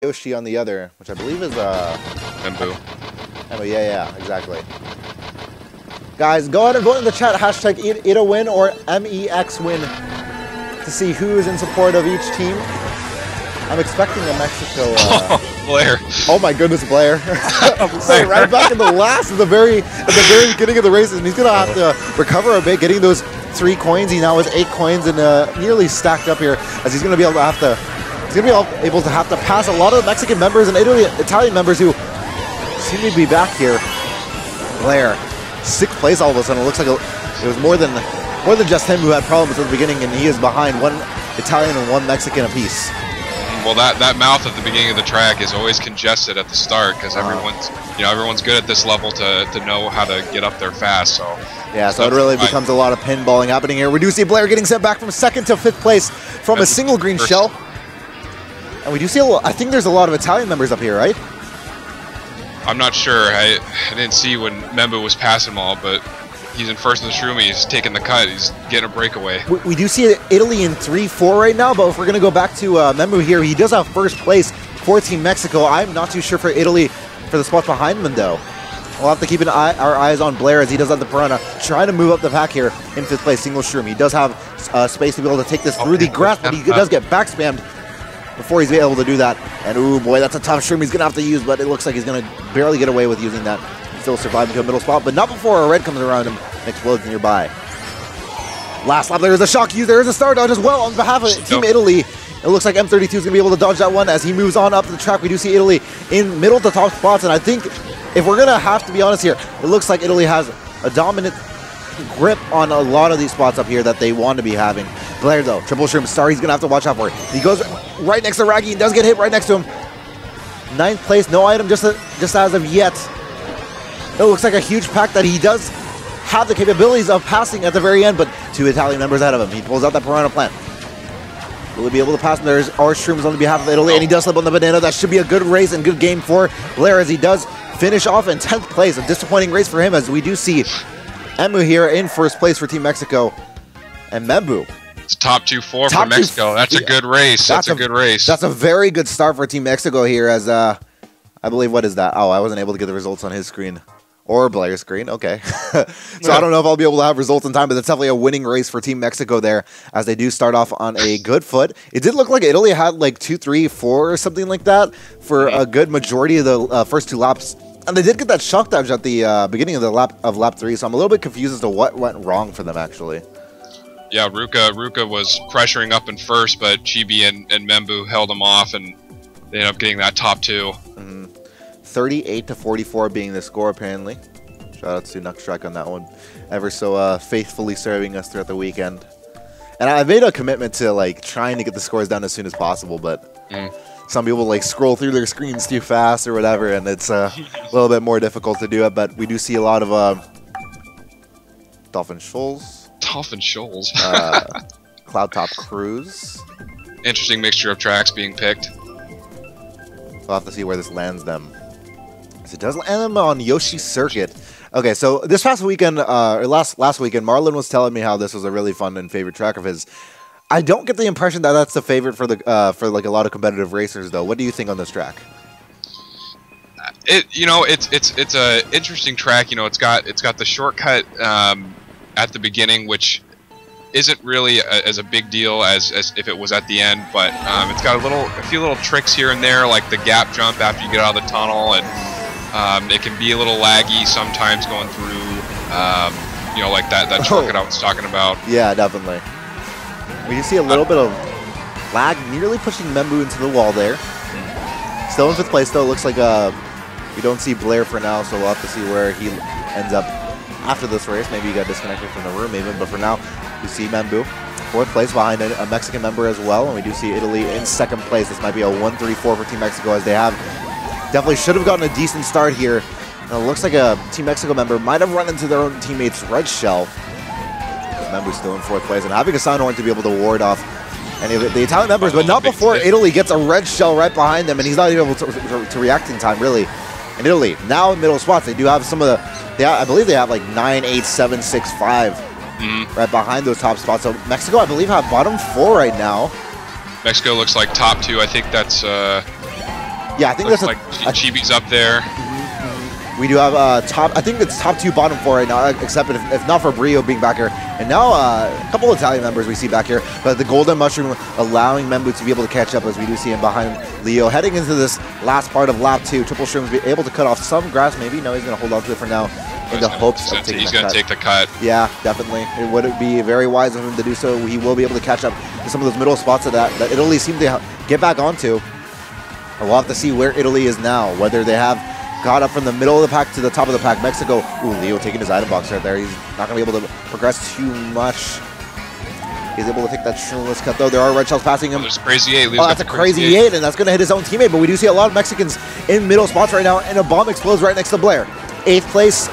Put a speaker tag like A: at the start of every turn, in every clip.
A: Yoshi on the other, which I believe is
B: Embu.
A: Yeah, exactly. Guys, go ahead and vote in the chat, hashtag #ItaWin or MEXWin to see who is in support of each team. I'm expecting a Mexico.
B: Blair.
A: Oh my goodness, Blair! So right back in the very beginning of the races, and he's gonna have to recover a bit, getting those 3 coins. He now has 8 coins and nearly stacked up here, as he's gonna be able to have to. He's gonna be able to have to pass a lot of Mexican members and Italian members who seem to be back here. Blair, 6th place all of a sudden. It looks like it was more than just him who had problems at the beginning, and he is behind 1 Italian and 1 Mexican apiece.
B: Well, that mouth at the beginning of the track is always congested at the start because everyone's good at this level to know how to get up there fast. So
A: yeah, so it really becomes a lot of pinballing happening here. We do see Blair getting sent back from 2nd to 5th place from a single green shell. And we do see I think there's a lot of Italian members up here, right?
B: I'm not sure. I didn't see when Membu was passing them all, but he's in first in the Shroomy. He's taking the cut. He's getting a breakaway.
A: We do see Italy in 3-4 right now, but if we're going to go back to Membu here, he does have first place for Team Mexico. I'm not too sure for Italy for the spots behind them, though. We'll have to keep our eyes on Blair as he does have the Piranha, trying to move up the pack here in 5th place, single Shroom. He does have space to be able to take this through the grass, but he does get back spammed before he's able to do that. And ooh boy, that's a tough Shroom he's going to have to use, but it looks like he's going to barely get away with using that. Still surviving to a middle spot, but not before a red comes around him and explodes nearby. Last lap, there's a shock use, there's a star dodge as well on behalf of Team Italy. It looks like M32 is going to be able to dodge that one as he moves on up the track. We do see Italy in middle to top spots, and I think if we're going to have to be honest here, it looks like Italy has a dominant grip on a lot of these spots up here that they want to be having. Blair though, triple Shroom star, he's going to have to watch out for it. He goes right next to Raggy and does get hit right next to him. 9th place, no item just as of yet. It looks like a huge pack that he does have the capabilities of passing at the very end, but 2 Italian members ahead of him. He pulls out that Piranha plant. Will he be able to pass him? There's our Shrooms on behalf of Italy, and he does slip on the banana. That should be a good race and good game for Blair as he does finish off in 10th place. A disappointing race for him as we do see Emu here in first place for Team Mexico. And Membu.
B: It's top 2-4 for Mexico. That's a good race. That's a good race.
A: That's a very good start for Team Mexico here as, I believe, what is that? Oh, I wasn't able to get the results on his screen. Or Blair's screen, okay. So I don't know if I'll be able to have results in time, but it's definitely a winning race for Team Mexico there as they do start off on a good foot. It did look like Italy had like 2, 3, 4 or something like that for a good majority of the first 2 laps. And they did get that shock dodge at the beginning of the lap 3, so I'm a little bit confused as to what went wrong for them actually.
B: Yeah, Ruka was pressuring up in first, but Chibi and Membu held him off, and they ended up getting that top 2.
A: 38-44 being the score apparently. Shout out to Nuckstrike on that one. Ever so faithfully serving us throughout the weekend. And I made a commitment to like trying to get the scores down as soon as possible, but some people like scroll through their screens too fast or whatever, and it's a little bit more difficult to do it. But we do see a lot of Dolphin Shoals.
B: Dolphin Shoals.
A: Cloud Top Cruise.
B: Interesting mixture of tracks being picked.
A: We'll have to see where this lands them. So it does land them on Yoshi's Circuit. Okay, so this past weekend, or last weekend, Marlon was telling me how this was a really fun and favorite track of his. I don't get the impression that that's the favorite for the for like a lot of competitive racers, though. What do you think on this track?
B: It's a interesting track. You know, it's got the shortcut at the beginning, which isn't really as a big deal as if it was at the end, but it's got a few little tricks here and there, like the gap jump after you get out of the tunnel, and it can be a little laggy sometimes going through, like that shortcut I was talking about.
A: Yeah, definitely. We can see a little bit of lag, nearly pushing Membu into the wall there. Still in 5th place, though. Looks like we don't see Blair for now, so we'll have to see where he ends up after this race. Maybe he got disconnected from the room even, but for now, we see Membu 4th place behind a Mexican member as well, and we do see Italy in 2nd place. This might be a 1-3-4 for Team Mexico as they have definitely should have gotten a decent start here. And it looks like a Team Mexico member might have run into their own teammate's red shell. Membu's still in 4th place and having a sound horn to be able to ward off any of the Italian members, but not before Italy gets a red shell right behind them, and he's not even able to react in time, really. And Italy, now in middle spots, they do have some of the, I believe they have like 9, 8, 7, 6, 5 right behind those top spots. So Mexico, I believe, have bottom 4 right now.
B: Mexico looks like top 2. I think that's
A: Yeah, I think
B: looks
A: that's
B: like Chibi's up there.
A: We do have I think it's top 2, bottom 4 right now, except if not for Brio being back here. And now a couple Italian members we see back here, but the Golden Mushroom allowing Membu to be able to catch up as we do see him behind Leo. Heading into this last part of lap 2, Triple Shrooms be able to cut off some grass maybe. No, he's going to hold on to it for now in the hopes of taking
B: He's going to take the cut.
A: Yeah, definitely. It would be very wise of him to do so. He will be able to catch up to some of those middle spots that Italy seemed to get back onto. We'll have to see where Italy is now, whether they have got up from the middle of the pack to the top of the pack. Mexico, ooh, Leo taking his item box right there. He's not going to be able to progress too much. He's able to take that shroomless cut, though. There are red shells passing him.
B: There's a crazy 8.
A: Oh, that's a crazy 8, and that's going to hit his own teammate. But we do see a lot of Mexicans in middle spots right now, and a bomb explodes right next to Blair. 8th place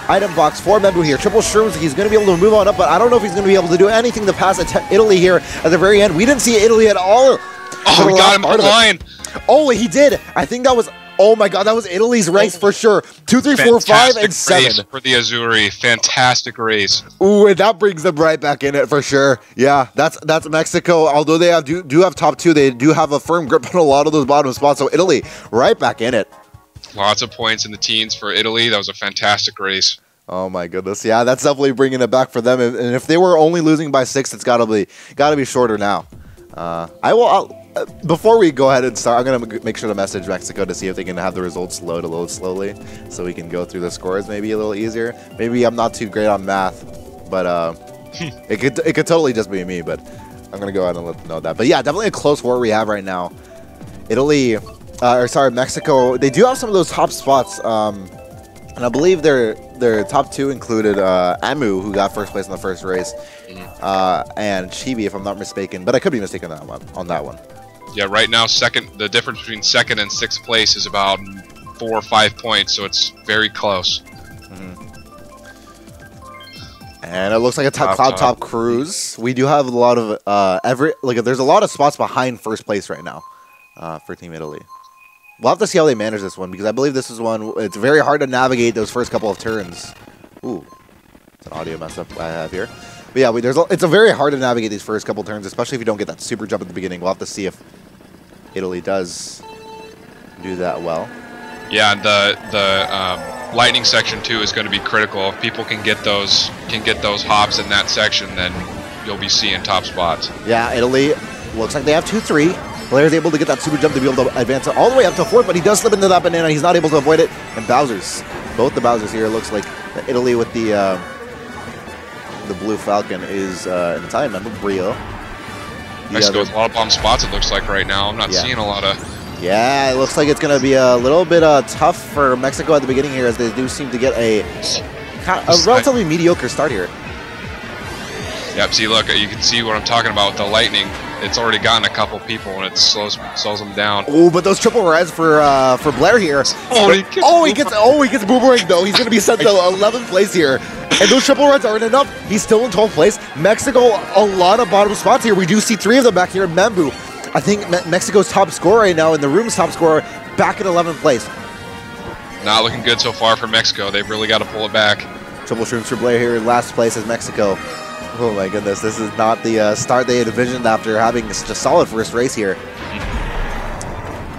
A: item box for Membu here. Triple Shrooms, he's going to be able to move on up, but I don't know if he's going to be able to do anything to pass Italy here at the very end. We didn't see Italy at all.
B: Oh, we got him on the line.
A: Oh, he did. I think that was... Oh my God, that was Italy's race for sure. 2, 3, 4, 5, and 7
B: for the Azzurri. Fantastic race.
A: Ooh, and that brings them right back in it for sure. Yeah, that's Mexico. Although they do have top 2, they do have a firm grip on a lot of those bottom spots. So Italy right back in it. Lots
B: of points in the teens for Italy. That was a fantastic race.
A: Oh my goodness, yeah, that's definitely bringing it back for them. And if they were only losing by 6, it's gotta be shorter now. Before we go ahead and start, I'm going to make sure to message Mexico to see if they can have the results load a little slowly so we can go through the scores maybe a little easier. Maybe I'm not too great on math, but it could totally just be me, but I'm going to go ahead and let them know that. But yeah, definitely a close war we have right now. Mexico, they do have some of those top spots, and I believe their top 2 included Amu, who got first place in the first race, and Chibi, if I'm not mistaken, but I could be mistaken on that one.
B: Yeah, right now, the difference between 2nd and 6th place is about 4 or 5 points, so it's very close.
A: And it looks like a Cloud Top cruise. We do have a lot of there's a lot of spots behind first place right now for Team Italy. We'll have to see how they manage this one, because I believe this is one, it's very hard to navigate those first couple of turns. Ooh, it's an audio mess up I have here. But yeah, it's very hard to navigate these first couple turns, especially if you don't get that super jump at the beginning. We'll have to see if Italy does do that well.
B: Yeah, and the lightning section too is going to be critical. If people can get those hops in that section, then you'll be seeing top spots.
A: Yeah, Italy looks like they have 2-3. Blair's able to get that super jump to be able to advance all the way up to 4th, but he does slip into that banana. He's not able to avoid it. And Bowser's, both the Bowsers here, it looks like Italy with the Blue Falcon is an Italian member, Brio.
B: Mexico with a lot of bomb spots, it looks like right now. I'm not seeing a lot of...
A: Yeah, it looks like it's going to be a little bit tough for Mexico at the beginning here, as they do seem to get a relatively mediocre start here.
B: Yep, see, look, you can see what I'm talking about with the lightning. It's already gotten a couple people, and it slows them down.
A: Oh, but those triple reds for Blair here. He gets boomerang though. He's going to be sent to 11th place here. And those triple reds aren't enough. He's still in 12th place. Mexico, a lot of bottom spots here. We do see 3 of them back here in Membu. I think Mexico's top scorer right now, and the room's top scorer, back in 11th place.
B: Not looking good so far for Mexico. They've really got to pull it back. Triple
A: Shrooms for Blair here in last place as Mexico. Oh my goodness, this is not the start they had envisioned after having such a solid first race here.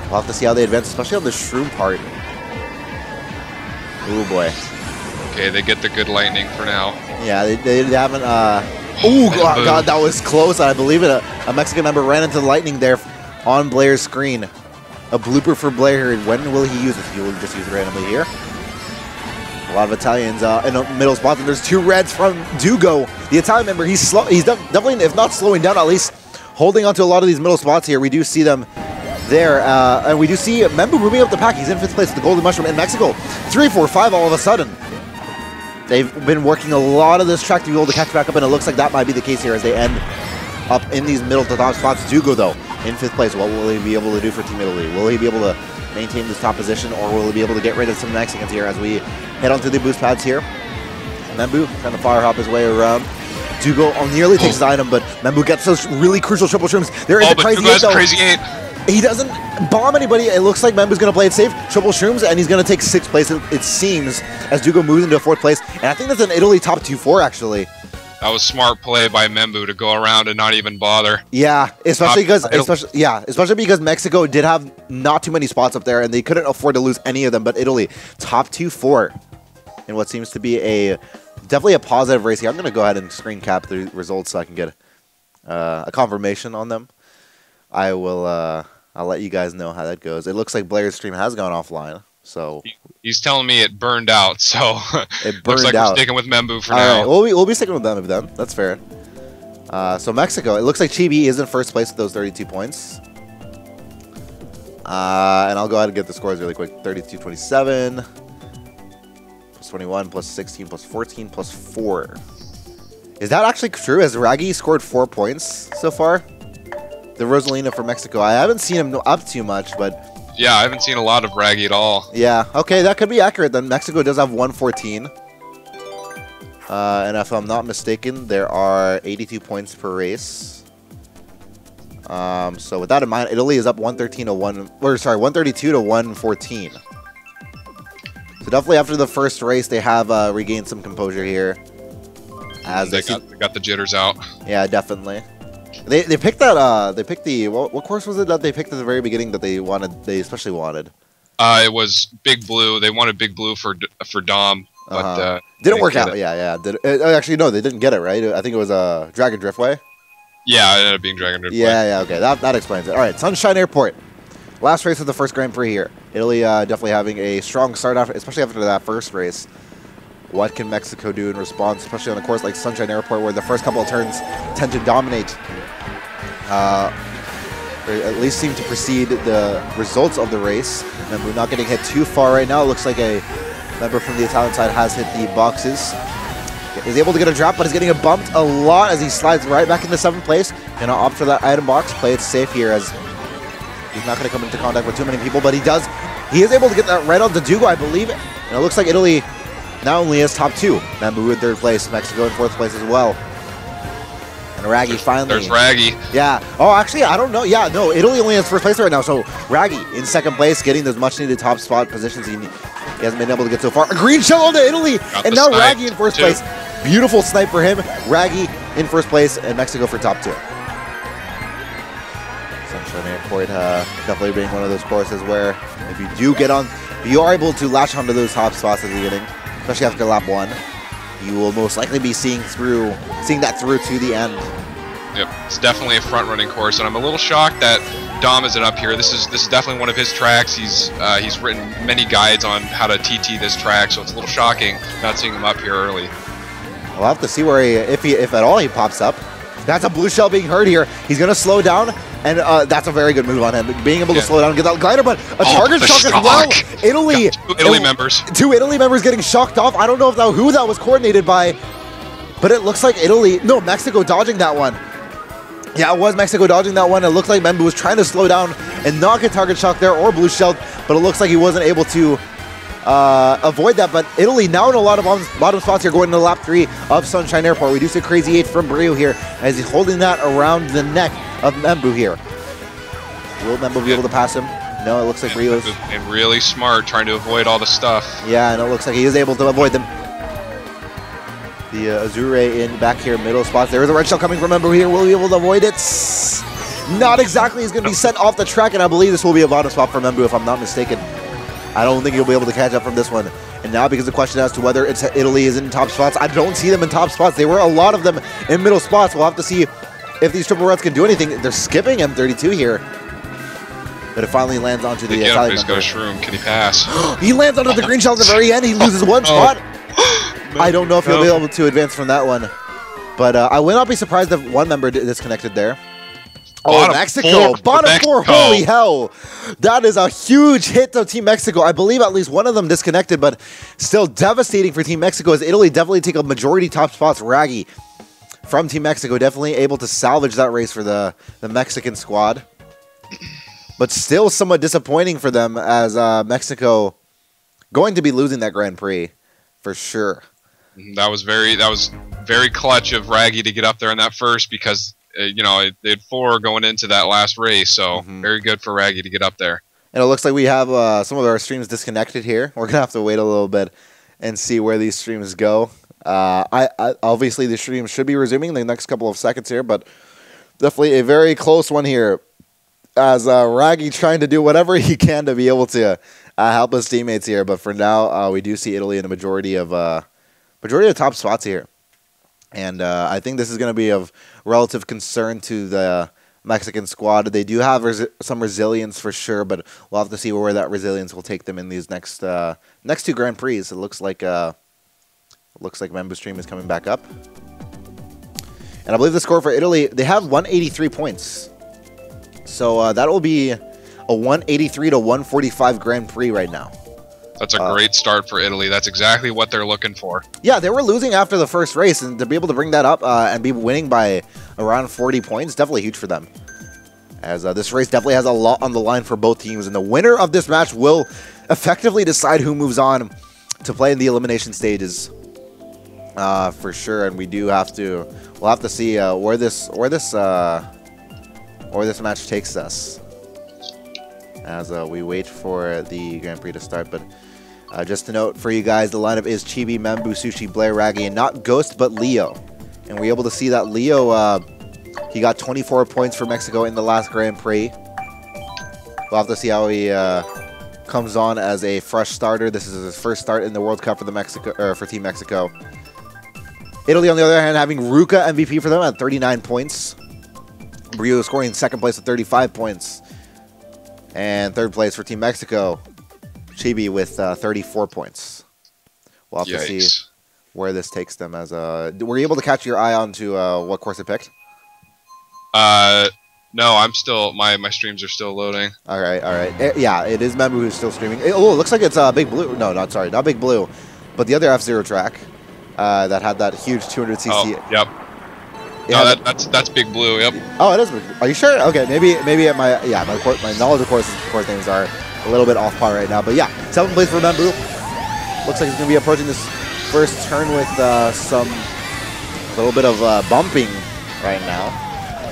A: We'll have to see how they advance, especially on the shroom part. Oh boy.
B: Okay, they get the good lightning for now.
A: Yeah, they haven't... Oh God, that was close. I believe it. A Mexican member ran into the lightning there on Blair's screen. A blooper for Blair. When will he use it? He will just use it randomly here. A lot of Italians in the middle spot. And there's 2 reds from Dugo, the Italian member. He's definitely, if not slowing down, at least holding onto a lot of these middle spots here. We do see them there. And we do see Membu moving up the pack. He's in 5th place with the Golden Mushroom in Mexico. 3, 4, 5 all of a sudden. They've been working a lot of this track to be able to catch back up, and it looks like that might be the case here as they end up in these middle to top spots. Dugo, though, in 5th place. What will he be able to do for Team Italy? Will he be able to maintain this top position, or will he be able to get rid of some Mexicans here as we head onto the boost pads here? Membu trying to fire hop his way around. Dugo nearly takes his item, but Membu gets those really crucial triple shrooms. There is a crazy 8, though.
B: Crazy 8.
A: He doesn't bomb anybody. It looks like Membu's going to play it safe. Triple shrooms, and he's going to take 6th place, it seems, as Dugo moves into 4th place. And I think that's an Italy top 2-4, actually.
B: That was smart play by Membu to go around and not even bother.
A: Yeah, especially because Mexico did have not too many spots up there, and they couldn't afford to lose any of them. But Italy, top 2-4 in what seems to be definitely a positive race here. I'm going to go ahead and screen cap the results so I can get a confirmation on them. I'll let you guys know how that goes. It looks like Blair's stream has gone offline. So
B: he's telling me it burned out, so
A: it burned
B: looks like
A: out.
B: we're sticking with Membu for
A: All
B: now.
A: right, we'll be sticking with them then. That's fair. So Mexico, it looks like Chibi is in first place with those 32 points. And I'll go ahead and get the scores really quick. 32-27, plus 21, plus 16, plus 14, plus 4. Is that actually true? Has Raggy scored 4 points so far? The Rosalina for Mexico. I haven't seen him up too much, but...
B: Yeah, I haven't seen a lot of Raggy at all.
A: Yeah, okay, that could be accurate then. Mexico does have 114. And if I'm not mistaken, there are 82 points per race. So with that in mind, Italy is up 132 to 114. So definitely after the first race, they have regained some composure here. As
B: they got the jitters out.
A: Yeah, definitely. They picked that what course was it that they picked at the very beginning that they especially wanted?
B: It was Big Blue. They wanted Big Blue for Dom, but
A: didn't work out. Yeah. Actually, no, they didn't get it right. I think it was Dragon Driftway.
B: Yeah, it ended up being Dragon Driftway.
A: Yeah. Okay, that explains it. All right, Sunshine Airport. Last race of the first Grand Prix here. Italy definitely having a strong start especially after that first race. What can Mexico do in response, especially on a course like Sunshine Airport, where the first couple of turns tend to dominate, or at least seem to precede the results of the race? And we're not getting hit too far right now. It looks like a member from the Italian side has hit the boxes. He's able to get a drop, but he's getting bumped a lot as he slides right back into 7th place. Gonna opt for that item box, play it safe here as he's not gonna come into contact with too many people, but he is able to get that right onto Dugo, I believe. And it looks like Italy not only is top 2, Membu in 3rd place, Mexico in 4th place as well. And Raggy finally.
B: There's Raggy.
A: Yeah. Oh, actually, I don't know. Yeah, no, Italy only has 1st place right now. So Raggy in 2nd place, getting those much-needed top spot positions he hasn't been able to get so far. A green shell onto Italy, and now Raggy in 1st place. Beautiful snipe for him. Raggy in 1st place, and Mexico for top 2. Sunshine Airport definitely being one of those courses where if you are able to latch onto those top spots at the beginning, especially after lap 1, you will most likely be seeing that through to the end.
B: Yep, it's definitely a front-running course, and I'm a little shocked that Dom isn't up here. This is definitely one of his tracks. He's written many guides on how to TT this track, so it's a little shocking not seeing him up here early.
A: We'll have to see where if at all he pops up. That's a blue shell being heard here. He's going to slow down, and that's a very good move on him. Being able to slow down and get that glider, but a target shock as well. Italy. Two Italy members getting shocked off. I don't know who that was coordinated by, but it looks like Mexico dodging that one. Yeah, it was Mexico dodging that one. It looked like Membu was trying to slow down and not get target shock there or blue shelled, but it looks like he wasn't able to avoid that. But Italy now in a lot of bottom spots here going into lap 3 of Sunshine Airport. We do see Crazy 8 from Brio here as he's holding that around the neck of Membu here. Will Membu be able to pass him? No, it looks like Brio is
B: really smart, trying to avoid all the stuff.
A: Yeah, and it looks like he is able to avoid them. The Azure in back here, middle spots. There is a red shell coming from Membu here. Will he be able to avoid it? Not exactly. He's going to be sent off the track, and I believe this will be a bottom spot for Membu, if I'm not mistaken. I don't think he'll be able to catch up from this one. And now, because the question as to whether Italy is in top spots, I don't see them in top spots. There were a lot of them in middle spots. We'll have to see if these triple reds can do anything. They're skipping M32 here. But it finally lands onto the Italian member.
B: Shroom. Can he pass?
A: He lands onto the green shell at the very end. He loses one spot. I don't know if he'll be able to advance from that one. But I will not be surprised if one member disconnected there. Oh, Mexico. Bottom 4. Holy hell. That is a huge hit to Team Mexico. I believe at least one of them disconnected, but still devastating for Team Mexico as Italy definitely take a majority top spots. Raggy from Team Mexico definitely able to salvage that race for the Mexican squad. But still somewhat disappointing for them as Mexico going to be losing that Grand Prix for sure.
B: That was very clutch of Raggy to get up there in that first because they had 4 going into that last race, so very good for Raggy to get up there.
A: And it looks like we have some of our streams disconnected here. We're gonna have to wait a little bit and see where these streams go. Obviously the stream should be resuming in the next couple of seconds here, but definitely a very close one here. As Raggy trying to do whatever he can to be able to help his teammates here, but for now we do see Italy in a majority of top spots here, and I think this is going to be of relative concern to the Mexican squad. They do have some resilience for sure, but we'll have to see where that resilience will take them in these next two Grand Prix. It looks like Membu's stream is coming back up, and I believe the score for Italy, they have 183 points. So that will be a 183 to 145 Grand Prix right now.
B: That's a great start for Italy. That's exactly what they're looking for.
A: Yeah, they were losing after the first race, and to be able to bring that up and be winning by around 40 points, definitely huge for them. As this race definitely has a lot on the line for both teams, and the winner of this match will effectively decide who moves on to play in the elimination stages for sure. And we'll have to see where this match takes us as we wait for the Grand Prix to start. But just to note for you guys, the lineup is Chibi, Membu, Sushi, Blair, Raggy, and not Ghost, but Leo. And we're able to see that Leo, he got 24 points for Mexico in the last Grand Prix. We'll have to see how he comes on as a fresh starter. This is his first start in the World Cup for Team Mexico. Italy, on the other hand, having Ruka MVP for them at 39 points. Brio scoring second place with 35 points. And third place for Team Mexico, Chibi with 34 points. We'll have to see where this takes them. As were you able to catch your eye onto what course it picked?
B: No, I'm still my streams are still loading.
A: All right. Yeah, it is Membu who's still streaming. It looks like it's Big Blue. No, not Big Blue, but the other F-Zero track that had that huge 200cc.
B: Oh, yep. No, that's Big Blue. Yep.
A: Oh, it is Big Blue. Are you sure? Okay, maybe at my knowledge of course names are a little bit off par right now. But yeah, 7th place for Membu. Looks like he's going to be approaching this first turn with some little bit of bumping right now.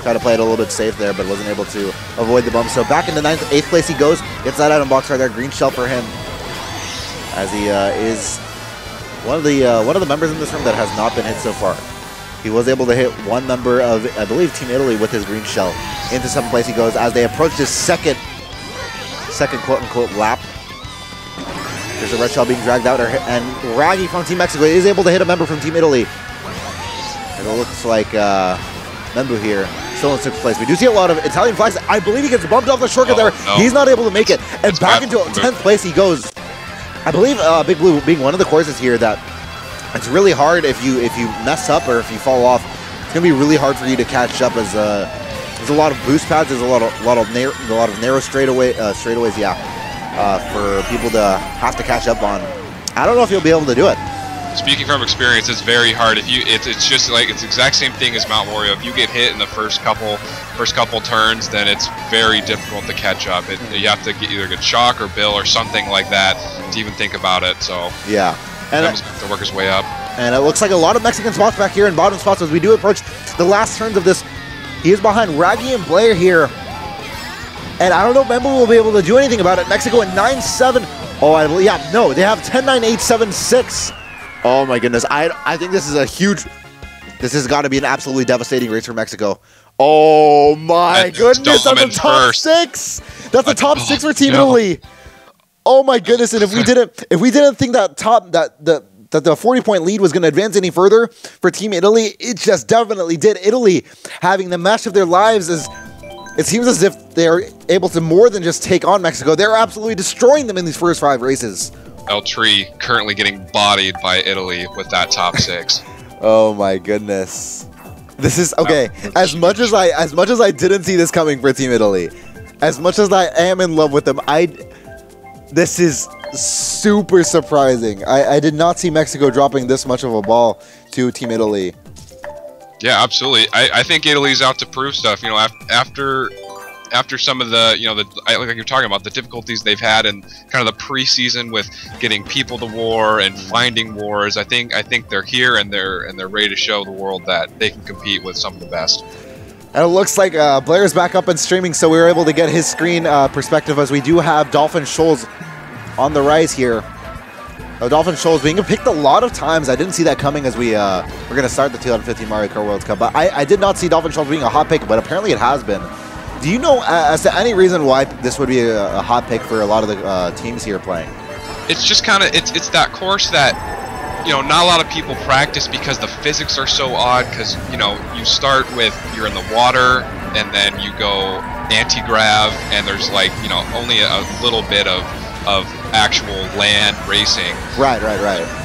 A: Tried to play it a little bit safe there, but wasn't able to avoid the bump. So back into 8th place he goes. Gets that item box right there. Green shell for him, as he is one of the members in this room that has not been hit so far. He was able to hit one member of, I believe, Team Italy with his green shell. Into 7th place he goes as they approach his second quote-unquote lap. There's a red shell being dragged out, and Raggy from Team Mexico is able to hit a member from Team Italy. And it looks like Membu here, still in 6th place. We do see a lot of Italian flags. I believe he gets bumped off the shortcut there. No. He's not able to make it. And back into 10th place he goes. I believe Big Blue being one of the courses here that it's really hard if you mess up or if you fall off. It's gonna be really hard for you to catch up, as there's a lot of boost pads. There's a lot of narrow straightaways. Yeah, for people to have to catch up on. I don't know if you'll be able to do it.
B: Speaking from experience, it's very hard. It's just like it's the exact same thing as Mount Wario. If you get hit in the first couple turns, then it's very difficult to catch up. You have to either get shock or bill or something like that to even think about it. So
A: yeah. And
B: Membu's going to have to work his way up. And
A: it looks like a lot of Mexican spots back here in bottom spots as we do approach the last turns of this. He is behind Raggy and Blair here. And I don't know if Membu will be able to do anything about it. Mexico at 9-7. Oh, yeah, no, they have 10-9-8-7-6. Oh my goodness. I think this is a huge... This has got to be an absolutely devastating race for Mexico. Oh my goodness, that's a top 6. That's a top 6 for Team Italy. Oh my goodness! And if we didn't think that the 40-point lead was going to advance any further for Team Italy, it just definitely did. Italy having the match of their lives, as it seems as if they are able to more than just take on Mexico. They're absolutely destroying them in these first 5 races.
B: El Tree currently getting bodied by Italy with that top 6.
A: Oh my goodness! This is okay. As much as I didn't see this coming for Team Italy, as much as I am in love with them, this is super surprising. I did not see Mexico dropping this much of a ball to Team Italy.
B: Yeah, absolutely. I think Italy's out to prove stuff. You know, after some of the, like you're talking about, the difficulties they've had in kind of the preseason with getting people to war and finding wars. I think they're here and they're ready to show the world that they can compete with some of the best.
A: And it looks like Blair's back up and streaming, so we were able to get his screen perspective, as we do have Dolphin Scholes on the rise here. Dolphin Shoals being picked a lot of times. I didn't see that coming as we're going to start the 2015 Mario Kart World Cup. But I did not see Dolphin Shoals being a hot pick, but apparently it has been. Do you know as to any reason why this would be a hot pick for a lot of the teams here playing?
B: It's just kind of, it's that course that, you know, not a lot of people practice because the physics are so odd because, you know, you start with, you're in the water, and then you go anti-grav, and there's like, you know, only a little bit of actual land racing.
A: Right.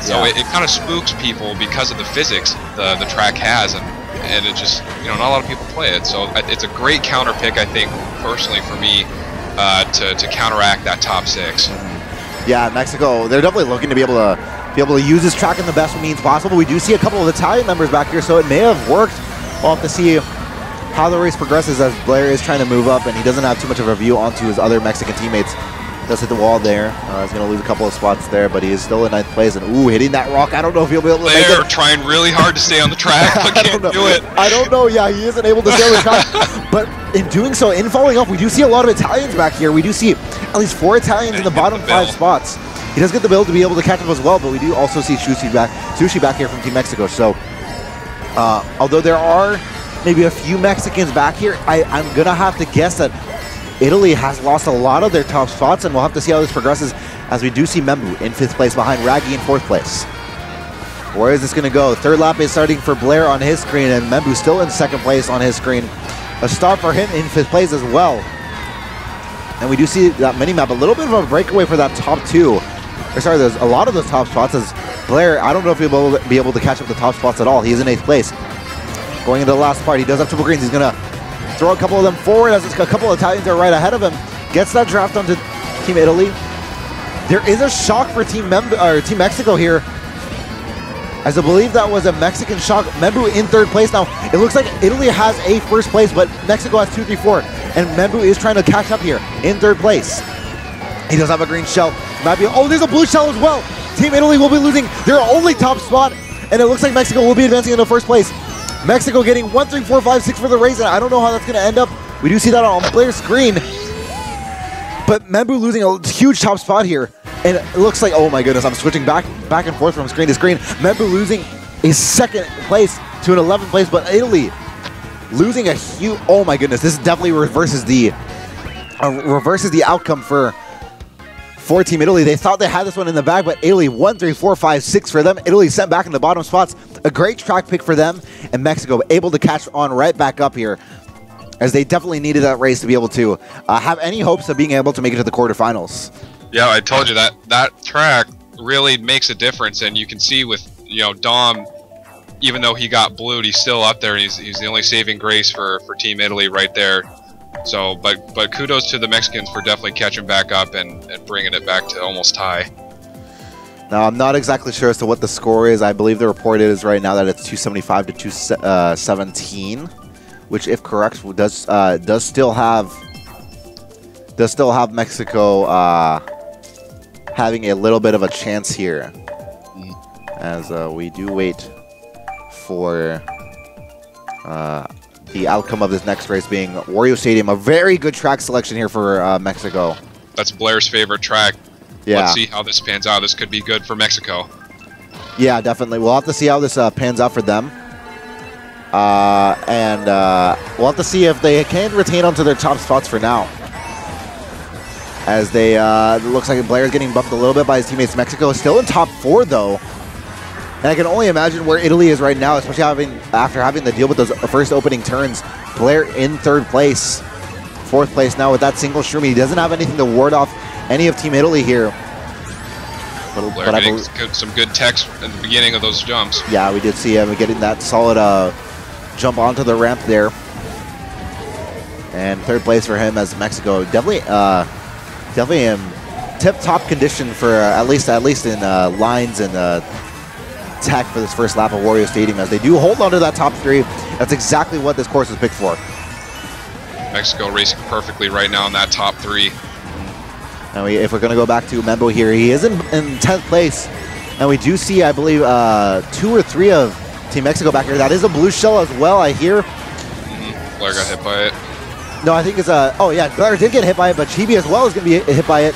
B: So it kind of spooks people because of the physics the track has, and it just, you know, not a lot of people play it. So it's a great counter pick, I think, personally for me, to counteract that top 6.
A: Yeah, Mexico, they're definitely looking to be able to use this track in the best means possible. We do see a couple of Italian members back here, so it may have worked. We'll have to see how the race progresses as Blair is trying to move up, and he doesn't have too much of a view onto his other Mexican teammates. Does hit the wall there. He's going to lose a couple of spots there, but he is still in 9th place. And ooh, hitting that rock. I don't know if he'll be able to make it.
B: They're trying really hard to stay on the track, but can't do it.
A: I don't know. Yeah, he isn't able to stay on the track. But in doing so, in falling off, we do see a lot of Italians back here. We do see at least 4 Italians in the bottom 5 spots. He does get the build to be able to catch up as well, but we do also see Sushi back here from Team Mexico. So, although there are maybe a few Mexicans back here, I'm going to have to guess that Italy has lost a lot of their top spots, and we'll have to see how this progresses as we do see Membu in 5th place behind Raggy in 4th place. Where is this going to go? 3rd lap is starting for Blair on his screen, and Membu still in 2nd place on his screen. A start for him in 5th place as well. And we do see that mini-map, a little bit of a breakaway for that top 2. Or sorry, there's a lot of those top spots as Blair, I don't know if he'll be able to catch up the top spots at all. He is in 8th place. Going into the last part, he does have triple greens. He's going to throw a couple of them forward as a couple of Italians are right ahead of him. Gets that draft onto Team Italy. There is a shock for Team Mexico here, as I believe that was a Mexican shock. Membu in 3rd place now. It looks like Italy has a 1st place, but Mexico has 2, 3, 4. And Membu is trying to catch up here in 3rd place. He does have a green shell. Oh, there's a blue shell as well. Team Italy will be losing their only top spot, and it looks like Mexico will be advancing into 1st place. Mexico getting 1, 3, 4, 5, 6 for the race, and I don't know how that's going to end up. We do see that on Blair's screen. But Membu losing a huge top spot here. And it looks like, oh my goodness, I'm switching back and forth from screen to screen. Membu losing his 2nd place to an 11th place, but Italy losing a huge, oh my goodness, this definitely reverses the outcome for Team Italy. They thought they had this one in the bag, but Italy 1, 3, 4, 5, 6 for them. Italy sent back in the bottom spots. A great track pick for them, and Mexico able to catch on right back up here, as they definitely needed that race to be able to have any hopes of being able to make it to the quarterfinals. Yeah,
B: I told you that track really makes a difference, and you can see with, you know, Dom, even though he got blued, he's still up there, and he's the only saving grace for Team Italy right there. So, but kudos to the Mexicans for definitely catching back up and bringing it back to almost tie.
A: Now, I'm not exactly sure as to what the score is. I believe the report is right now that it's 275 to 217, which, if correct, does still have Mexico having a little bit of a chance here, as we do wait for the outcome of this next race being Wario Stadium. A very good track selection here for Mexico.
B: That's Blair's favorite track.
A: Yeah.
B: Let's see how this pans out. This could be good for Mexico.
A: Yeah, definitely. We'll have to see how this pans out for them. And we'll have to see if they can retain onto their top spots for now. As they, looks like Blair is getting bumped a little bit by his teammates. Mexico is still in top 4, though. And I can only imagine where Italy is right now, especially after having to deal with those first opening turns. Blair in 3rd place. 4th place now with that single shroom. He doesn't have anything to ward off any of Team Italy here.
B: Blair getting some good techs at the beginning of those jumps.
A: Yeah, we did see him getting that solid jump onto the ramp there. And 3rd place for him as Mexico. Definitely in tip-top condition for at least in lines and tech for this first lap of Wario Stadium, as they do hold on to that top 3. That's exactly what this course was picked for.
B: Mexico racing perfectly right now in that top 3.
A: Now, if we're going to go back to Membo here, he is in 10th place. And we do see, I believe, 2 or 3 of Team Mexico back here. That is a blue shell as well, I hear.
B: Blair got hit by it.
A: No, I think it's oh yeah, Blair did get hit by it, but Chibi as well is going to be hit by it.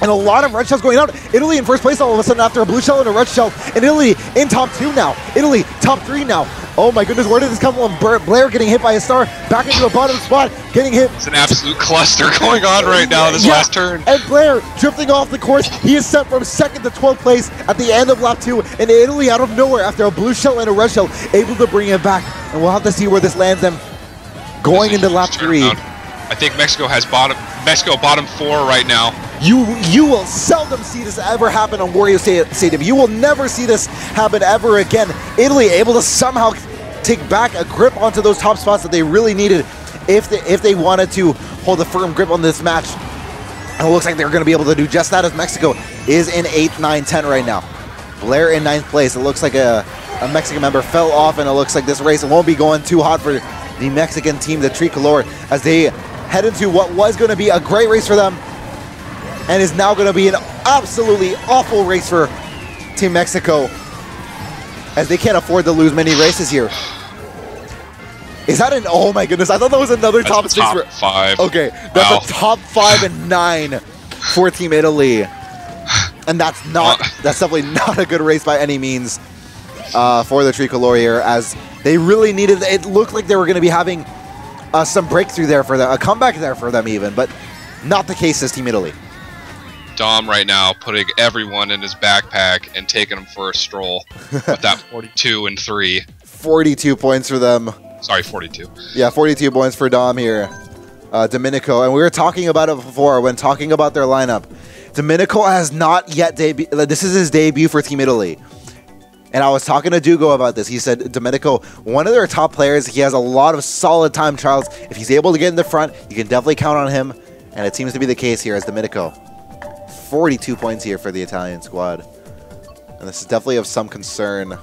A: And a lot of red shells going out. Italy in first place all of a sudden after a blue shell and a red shell. And Italy in top 2 now. Italy top 3 now. Oh my goodness, where did this come from? Blair getting hit by a star, back into a bottom spot, getting hit.
B: It's an absolute cluster going on right now in this last turn.
A: And Blair drifting off the course. He is sent from 2nd to 12th place at the end of lap 2. And Italy out of nowhere after a blue shell and a red shell, able to bring it back. And we'll have to see where this lands them going into lap 3.
B: I think Mexico has bottom 4 right now.
A: You will seldom see this ever happen on Wario Stadium. You will never see this happen ever again. Italy able to somehow take back a grip onto those top spots that they really needed if they wanted to hold a firm grip on this match. And it looks like they're going to be able to do just that, as Mexico is in 8th, 9, 10 right now. Blair in 9th place. It looks like a Mexican member fell off, and it looks like this race won't be going too hot for the Mexican team, the Tricolor, as they head into what was going to be a great race for them and is now going to be an absolutely awful race for Team Mexico, as they can't afford to lose many races here. Is that an, oh my goodness, I thought that was another top 6
B: top
A: for
B: 5.
A: Okay, that's a top 5 and 9 for Team Italy. And that's definitely not a good race by any means for the Tricolor here, as they really needed, it looked like they were going to be having some breakthrough there for them, a comeback there for them even, but not the case as Team Italy.
B: Dom right now putting everyone in his backpack and taking them for a stroll with that 42 and 3.
A: 42 points for them.
B: Sorry, 42.
A: Yeah, 42 points for Dom here. Domenico, and we were talking about it before when talking about their lineup. Domenico has not yet debuted. This is his debut for Team Italy. And I was talking to Dugo about this. He said, Domenico, one of their top players, he has a lot of solid time trials. If he's able to get in the front, you can definitely count on him. And it seems to be the case here as Domenico. 42 points here for the Italian squad. And this is definitely of some concern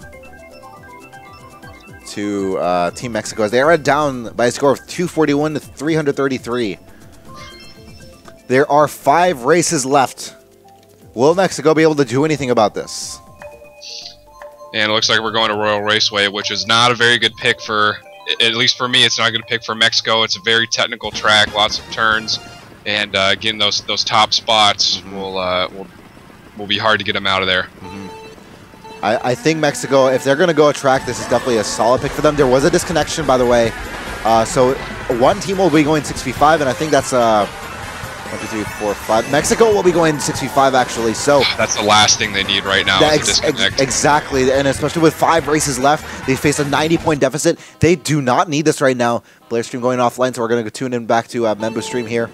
A: to Team Mexico, as they are down by a score of 241 to 333. There are 5 races left. Will Mexico be able to do anything about this?
B: And it looks like we're going to Royal Raceway, which is not a very good pick for, at least for me, it's not a good pick for Mexico. It's a very technical track, lots of turns, and getting those top spots will be hard to get them out of there.
A: Mm-hmm. I think Mexico, if they're going to go a track, this is definitely a solid pick for them. There was a disconnection, by the way. So one team will be going 6v5, and I think that's 1, 2, 3, 4, 5. Mexico will be going 6v5 actually. So
B: that's the last thing they need right now.
A: Exactly, and especially with 5 races left, they face a 90-point deficit. They do not need this right now. Blair stream going offline, so we're going to tune in back to Membu stream here.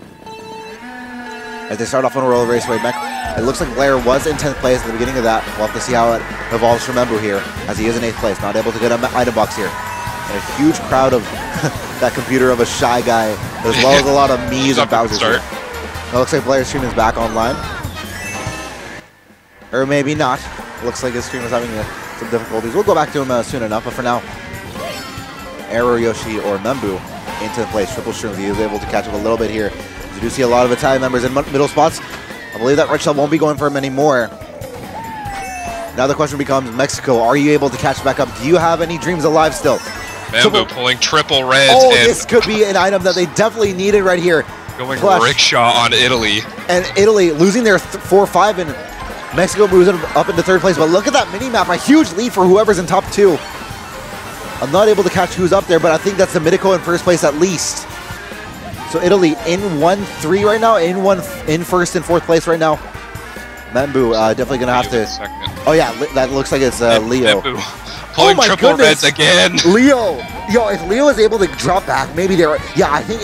A: As they start off on a Royal Raceway, it looks like Blair was in 10th place at the beginning of that. We'll have to see how it evolves for Membu here, as he is in 8th place, not able to get an item box here. And a huge crowd of that computer of a shy guy, as well as a lot of me's and Bowser's here. It looks like Blair's stream is back online. Or maybe not. It looks like his stream is having some difficulties. We'll go back to him soon enough, but for now, Arrow Yoshi or Membu in 10th place. Triple streams. He is able to catch up a little bit here. You do see a lot of Italian members in middle spots. I believe that red shell won't be going for him anymore. Now the question becomes, Mexico, are you able to catch back up? Do you have any dreams alive still?
B: Membu pulling triple reds.
A: Oh, this could be an item that they definitely needed right here.
B: Going rickshaw on Italy.
A: And Italy losing their 4-5, and Mexico moves up into 3rd place. But look at that mini-map, a huge lead for whoever's in top 2. I'm not able to catch who's up there, but I think that's Domenico in 1st place at least. So Italy in 1-3 right now, in 1st and 4th place right now. Membu definitely going to have to... Oh yeah, that looks like it's Leo.
B: Membu pulling triple reds again.
A: Leo! Yo, if Leo is able to drop back, maybe they're... Yeah, I think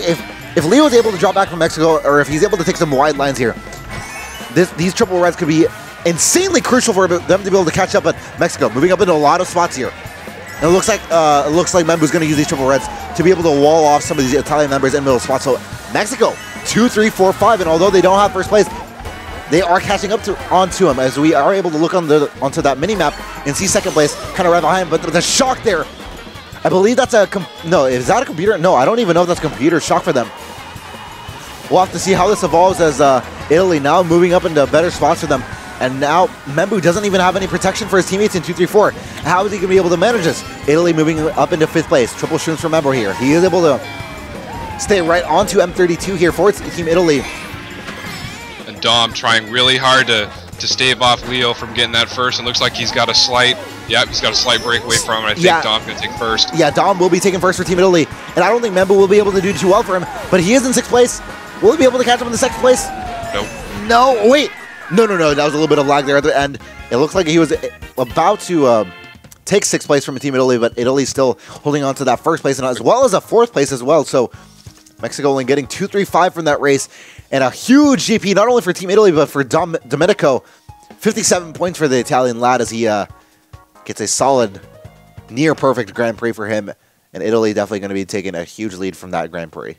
A: if Leo is able to drop back from Mexico, or if he's able to take some wide lines here, these triple reds could be insanely crucial for them to be able to catch up. But Mexico moving up into a lot of spots here. And it looks like Membu's going to use these triple reds to be able to wall off some of these Italian members in middle spots. So Mexico 2, 3, 4, 5, and although they don't have 1st place, they are catching up onto him, as we are able to look onto that mini map and see 2nd place kind of right behind. But the shock there, I believe that's no, is that a computer? No, I don't even know if that's a computer shock for them. We'll have to see how this evolves, as Italy now moving up into better spots for them. And now Membu doesn't even have any protection for his teammates in 2, 3, 4. How is he going to be able to manage this? Italy moving up into 5th place. Triple streams from Membu here. He is able to stay right onto M32 here for Team Italy.
B: And Dom trying really hard to stave off Leo from getting that first, and looks like he's got a slight, he's got a slight breakaway from it. I think Dom's going to take first.
A: Yeah, Dom will be taking first for Team Italy, and I don't think Membu will be able to do too well for him, but he is in 6th place. Will he be able to catch him in the 2nd place?
B: Nope.
A: No, wait. No, that was a little bit of lag there at the end. It looks like he was about to take 6th place from Team Italy, but Italy's still holding on to that 1st place, and as well as a 4th place as well, so Mexico only getting 2-3-5 from that race, and a huge GP, not only for Team Italy, but for Domenico. 57 points for the Italian lad as he gets a solid, near-perfect Grand Prix for him, and Italy definitely going to be taking a huge lead from that Grand Prix.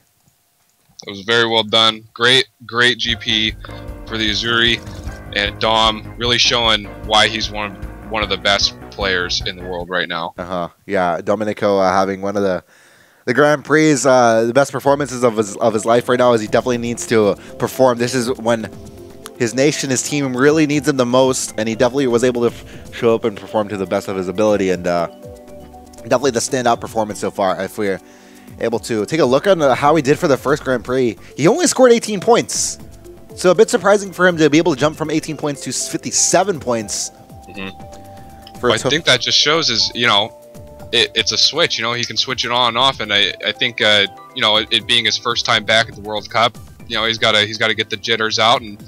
B: It was very well done. Great GP for the Azzurri, and Dom really showing why he's one of the best players in the world right now.
A: Yeah, Domenico having one of the Grand Prix, the best performances of his life right now, as he definitely needs to perform. This is when his nation, his team really needs him the most, and he definitely was able to show up and perform to the best of his ability, and definitely the standout performance so far. If we're able to take a look on how he did for the first Grand Prix, he only scored 18 points. So a bit surprising for him to be able to jump from 18 points to 57 points.
B: I think that just shows it's a switch. He can switch it on and off, and I think it being his first time back at the World Cup, he's got to get the jitters out, and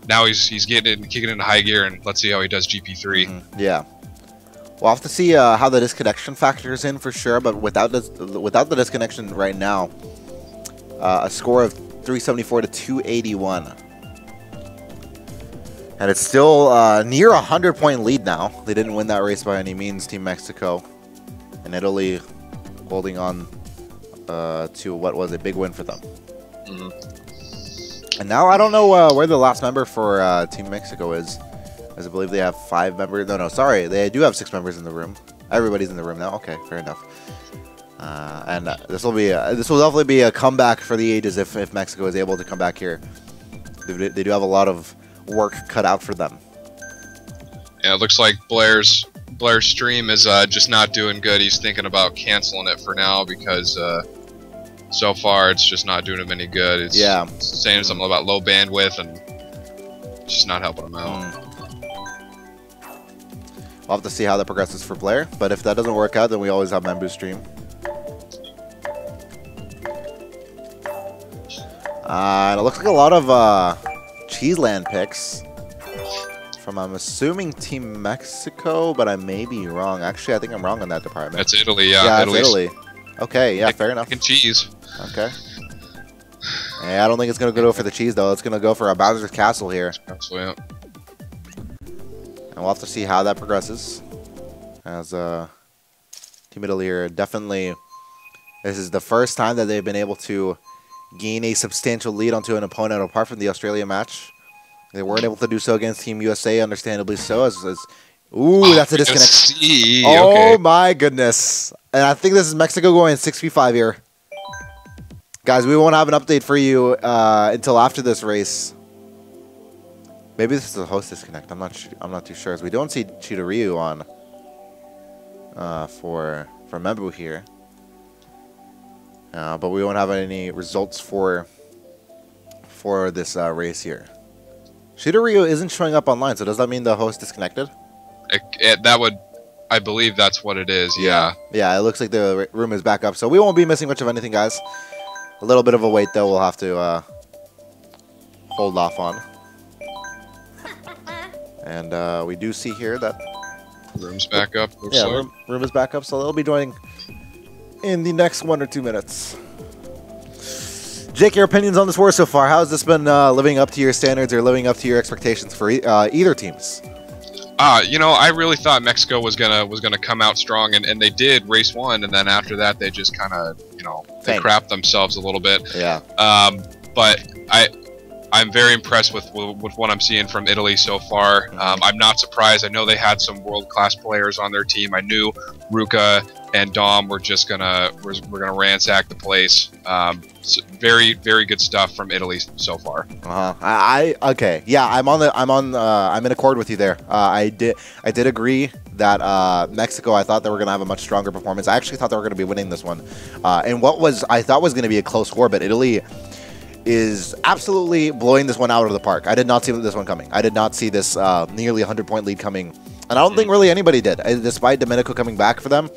B: now he's kicking into high gear, and let's see how he does GP3.
A: Yeah, we'll have to see how the disconnection factors in for sure. But without the disconnection right now, a score of 374 to 281. And it's still near a 100-point lead now. They didn't win that race by any means, Team Mexico. And Italy holding on to what was a big win for them. And now I don't know where the last member for Team Mexico is. As I believe they have 5 members. No, sorry. They do have 6 members in the room. Everybody's in the room now. Okay, fair enough. And this will definitely be a comeback for the ages if Mexico is able to come back here. They do have a lot of work cut out for them.
B: Yeah, it looks like Blair's stream is just not doing good. He's thinking about canceling it for now because so far it's just not doing him any good. It's saying something about low bandwidth and just not helping him out.
A: We'll have to see how that progresses for Blair, but if that doesn't work out, then we always have Membu stream. And it looks like a lot of Cheeseland picks from, I'm assuming, Team Mexico, but I may be wrong. Actually, I think I'm wrong on that department.
B: That's Italy, yeah.
A: Yeah, it's Italy. Okay, yeah, fair enough.
B: Cheese.
A: Okay. Yeah, I don't think it's going to go for the cheese, though. It's going to go for a Bowser's Castle here.
B: Absolutely, yeah.
A: And we'll have to see how that progresses. As Team Italy here, definitely, this is the first time that they've been able to gain a substantial lead onto an opponent apart from the Australia match. They weren't able to do so against Team USA, understandably so. Ooh, that's a disconnect. Oh, my goodness. And I think this is Mexico going 6v5 here. Guys, we won't have an update for you until after this race. Maybe this is a host disconnect. I'm not too sure. As we don't see Cheetah Ryu on for Membu here. But we won't have any results for this race here. Cheetah Ryu isn't showing up online, so does that mean the host disconnected?
B: That would, I believe that's what it is, yeah.
A: Yeah, it looks like the room is back up, so we won't be missing much of anything, guys. A little bit of a wait, though, we'll have to hold off on. And we do see here that
B: room's back up.
A: Room is back up, so they'll be joining in the next 1 or 2 minutes. Jake, your opinions on this war so far? How has this been living up to your standards or living up to your expectations for either teams?
B: I really thought Mexico was gonna come out strong, and they did race 1, and then after that they just kind of they crapped themselves a little bit.
A: Yeah.
B: But I'm very impressed with what I'm seeing from Italy so far. I'm not surprised. I know they had some world-class players on their team. I knew Ruka and Dom were just gonna ransack the place. So very, very good stuff from Italy so far.
A: Okay. Yeah, I'm in accord with you there. I did agree that Mexico, I thought they were gonna have a much stronger performance. I actually thought they were gonna be winning this one. And what I thought was gonna be a close war, but Italy is absolutely blowing this one out of the park. I did not see this one coming. I did not see this nearly 100-point lead coming. And I don't think really anybody did, despite Domenico coming back for them.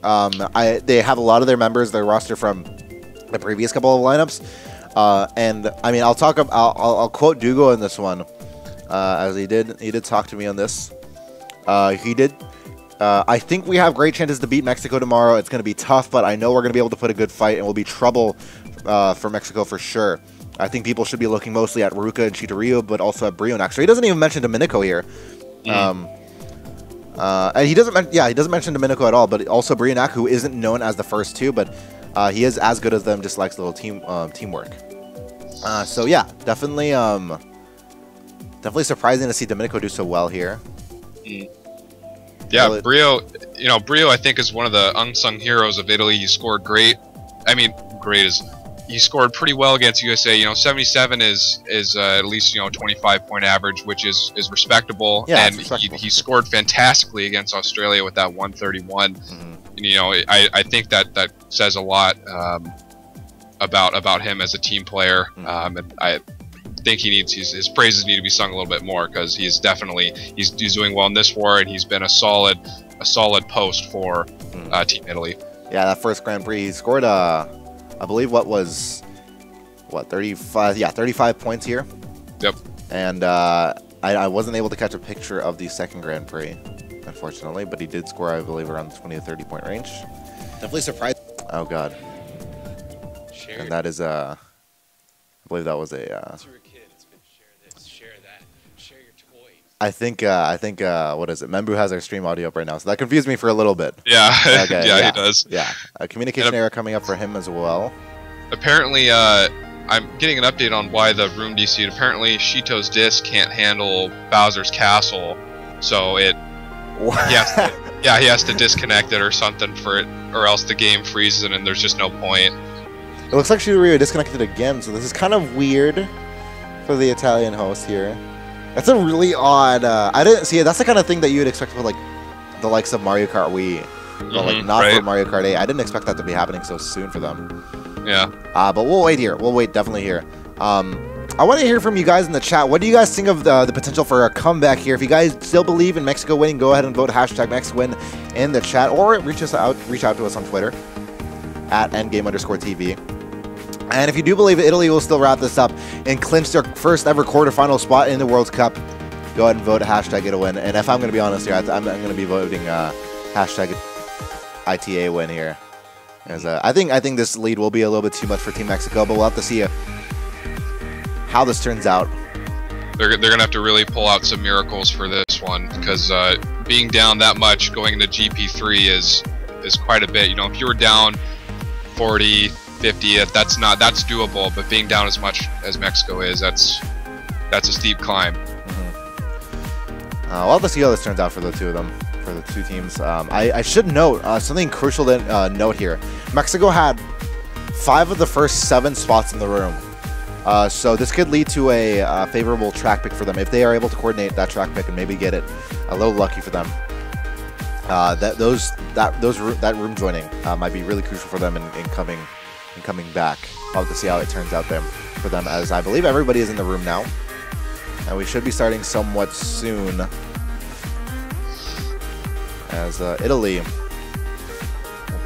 A: They have a lot of their members, their roster from the previous couple of lineups. And I mean, I'll quote Dugo in this one, as he did talk to me on this. He did. I think we have great chances to beat Mexico tomorrow. It's going to be tough, but I know we're going to be able to put a good fight, and we'll be trouble for Mexico for sure. I think people should be looking mostly at Ruka and Chitario, but also at Brionac. So he doesn't even mention Domenico here. And he doesn't mention Domenico at all, but also Brionac, who isn't known as the first two, but he is as good as them, just likes a little teamwork. So yeah, definitely surprising to see Domenico do so well here.
B: Yeah, Brio, Brio I think is one of the unsung heroes of Italy. He scored great. I mean, he scored pretty well against USA. 77 is at least 25-point average, which is respectable. Yeah, and he scored fantastically against Australia with that 131. I think that says a lot about him as a team player. And I think his praises need to be sung a little bit more, because he's doing well in this war, and he's been a solid post for Team Italy. Yeah, that first Grand Prix he scored
A: I believe 35? Yeah, 35 points here.
B: Yep.
A: And I wasn't able to catch a picture of the second Grand Prix, unfortunately, but he did score, I believe, around the 20 to 30 point range. Definitely surprised. Oh God. And that is I believe that was a. I think what is it? Membu has our stream audio up right now, so that confused me for a little bit.
B: Yeah,
A: okay,
B: yeah, he does.
A: Yeah, a communication error coming up for him as well.
B: Apparently, I'm getting an update on why the room DC'd. Apparently, Shito's disc can't handle Bowser's castle, so he has to disconnect it or something for it, or else the game freezes and there's just no point.
A: It looks like Shitorio disconnected again, so this is kind of weird for the Italian host here. That's a really odd. I didn't see it. That's the kind of thing that you would expect for like the likes of Mario Kart Wii, but like not for Mario Kart 8. I didn't expect that to be happening so soon for them.
B: Yeah.
A: But we'll wait here. We'll wait definitely here. I want to hear from you guys in the chat. What do you guys think of the potential for a comeback here? If you guys still believe in Mexico winning, go ahead and vote #MexWin in the chat, or reach out to us on Twitter at EndGame_TV. And if you do believe Italy will still wrap this up and clinch their first ever quarterfinal spot in the World Cup, go ahead and vote #ItaWin. And if I'm going to be honest here, I'm going to be voting #ITA win here. As, I think this lead will be a little bit too much for Team Mexico, but we'll have to see how this turns out.
B: They're going to have to really pull out some miracles for this one, because being down that much going into GP3 is quite a bit. If you were down 40, 50, that's doable, but being down as much as Mexico is, that's a steep climb.
A: We'll have to see how this turns out for the two of them, for the two teams. I should note something crucial to note here. Mexico had 5 of the first 7 spots in the room, so this could lead to a favorable track pick for them if they are able to coordinate that track pick and maybe get it a little lucky for them. That room joining might be really crucial for them in coming back. I'll have to see how it turns out there for them, as I believe everybody is in the room now, and we should be starting somewhat soon. As Italy.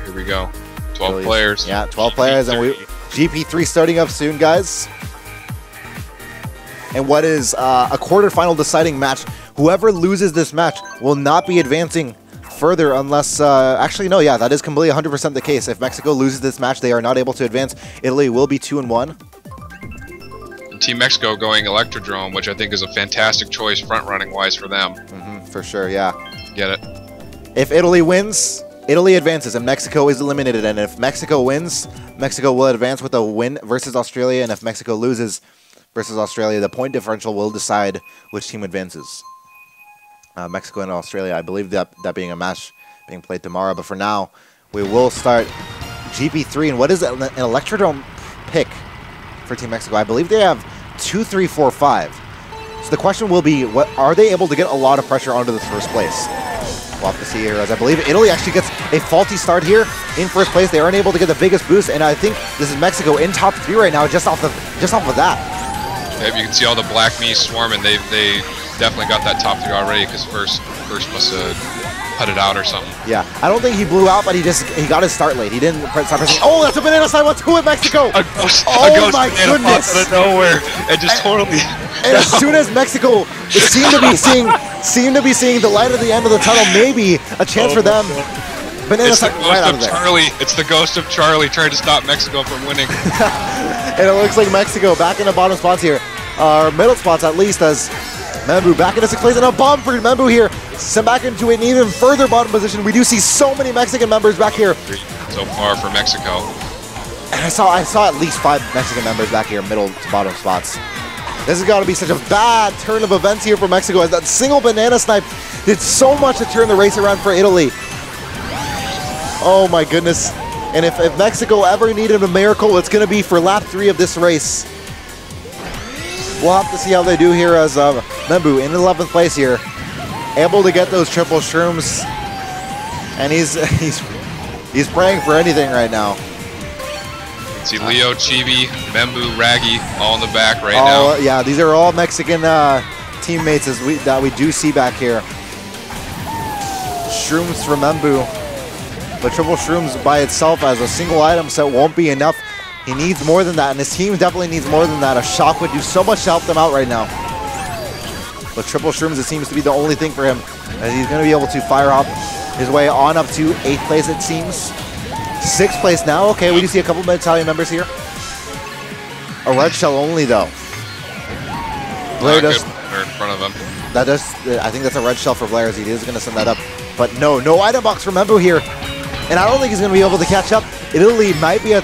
B: Here we go. 12 players.
A: Yeah, 12 players, and GP3 starting up soon, guys. And what is a quarterfinal deciding match? Whoever loses this match will not be advancing further unless, actually no, yeah, that is completely 100% the case. If Mexico loses this match, they are not able to advance. Italy will be 2-1.
B: Team Mexico going Electrodrome, which I think is a fantastic choice front-running wise for them.
A: For sure, yeah.
B: Get it.
A: If Italy wins, Italy advances and Mexico is eliminated. And if Mexico wins, Mexico will advance with a win versus Australia. And if Mexico loses versus Australia, the point differential will decide which team advances. Mexico and Australia, I believe that being a match being played tomorrow. But for now, we will start GP3. And what is an Electrodrome pick for Team Mexico? I believe they have 2, 3, 4, 5. So the question will be, what are they able to get a lot of pressure onto this first place? We'll have to see here, as I believe Italy actually gets a faulty start here in first place. They aren't able to get the biggest boost, and I think this is Mexico in top 3 right now, just off of that.
B: Yeah, you can see all the black me's swarming. They definitely got that top 3 already because first must have putted out or something.
A: Yeah, I don't think he blew out, but he got his start late. He didn't start pressing. Oh, that's a banana slide 1-2 with Mexico. Oh my goodness!
B: Out of nowhere, and just totally.
A: And as soon as Mexico seemed to be seeing the light at the end of the tunnel, maybe a chance for them. Banana slide right out of there.
B: It's the ghost of Charlie trying to stop Mexico from winning.
A: And it looks like Mexico back in the bottom spots here, or middle spots at least, as Membu back into 6th place, and a bomb for Membu here. Sent back into an even further bottom position. We do see so many Mexican members back here.
B: So far for Mexico.
A: And I saw at least 5 Mexican members back here, middle to bottom spots. This has got to be such a bad turn of events here for Mexico, as that single banana snipe did so much to turn the race around for Italy. Oh my goodness. And if Mexico ever needed a miracle, it's going to be for lap 3 of this race. We'll have to see how they do here, as Membu in 11th place here, able to get those triple shrooms, and he's praying for anything right now.
B: See Leo, Chibi, Membu, Raggy, all in the back right now.
A: Yeah, these are all Mexican teammates that we do see back here. Shrooms from Membu, but triple shrooms by itself as a single item set won't be enough. He needs more than that, and his team definitely needs more than that. A shock would do so much to help them out right now. But triple shrooms, it seems to be the only thing for him, as he's going to be able to fire up his way on up to 8th place, it seems. 6th place now. Okay, we do see a couple of Italian members here. A red shell only, though. Blair does.
B: In front of him.
A: That does. I think that's a red shell for Blair, as he is going to send that up. But no item box for Membu here, and I don't think he's going to be able to catch up. Italy might be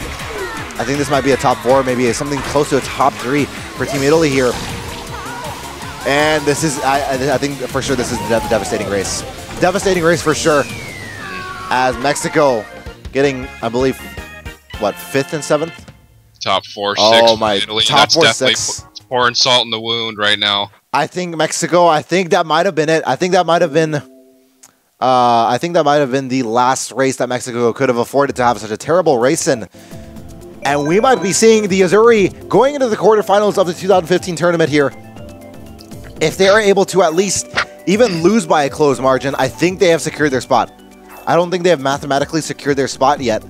A: I think this might be a top 4, maybe something close to a top 3 for Team Italy here. And this is, I think for sure this is a devastating race. Devastating race for sure. As Mexico getting, I believe, what, 5th and 7th?
B: Top 4, 6.
A: Oh my,
B: Italy.
A: top 4,
B: That's
A: 6.
B: Pouring salt in the wound right now.
A: I think Mexico, I think that might have been it. I think that might have been the last race that Mexico could have afforded to have such a terrible race in. And we might be seeing the Azzurri going into the quarterfinals of the 2015 tournament here. If they are able to at least even lose by a close margin, I think they have secured their spot. I don't think they have mathematically secured their spot yet.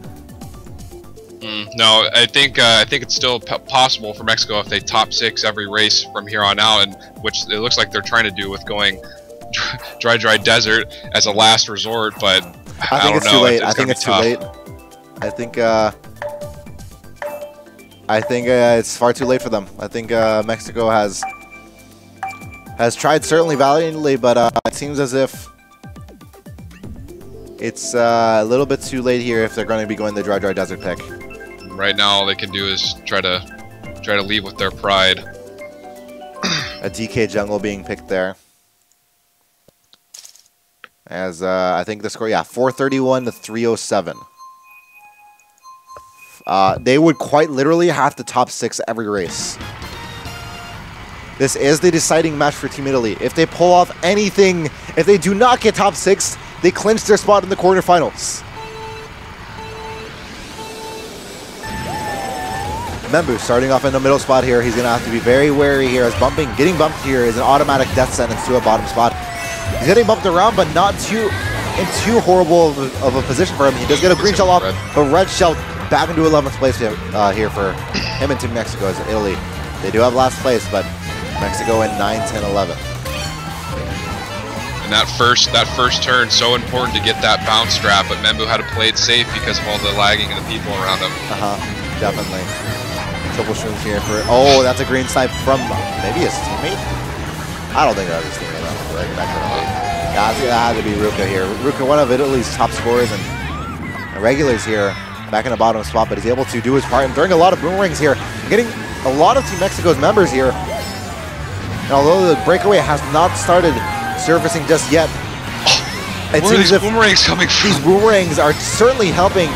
B: No, I think it's still possible for Mexico if they top 6 every race from here on out, and which it looks like they're trying to do with going dry desert as a last resort. But
A: I think it's too late. I think it's too late. I think it's far too late for them. I think Mexico has tried certainly valiantly, but it seems as if it's a little bit too late here if they're going to be going the dry desert pick.
B: Right now, all they can do is try to leave with their pride.
A: A DK jungle being picked there. As I think the score, yeah, 431 to 307. They would quite literally have to top 6 every race. This is the deciding match for Team Italy. If they pull off anything, if they do not get top 6, they clinch their spot in the quarterfinals. Membu starting off in the middle spot here. He's going to have to be very wary here, as getting bumped here is an automatic death sentence to a bottom spot. He's getting bumped around, but not too horrible of a position for him. He does get a green shell off, a red shell back into 11th place here for him and Team Mexico as Italy. They do have last place, but Mexico in 9, 10, 11.
B: And that first turn, so important to get that bounce strap, but Membu had to play it safe because of all the lagging and the people around him.
A: Definitely. Triple shrooms here for, oh, that's a green snipe from maybe his teammate? I don't think that was his teammate. Right back there. That had to be Ruka here. Ruka, one of Italy's top scorers and regulars here, back in the bottom spot, but he's able to do his part and throwing a lot of boomerangs here, getting a lot of Team Mexico's members here. And although the breakaway has not started surfacing just yet, it
B: Where are
A: seems
B: these boomerangs coming from?
A: These boomerangs are certainly helping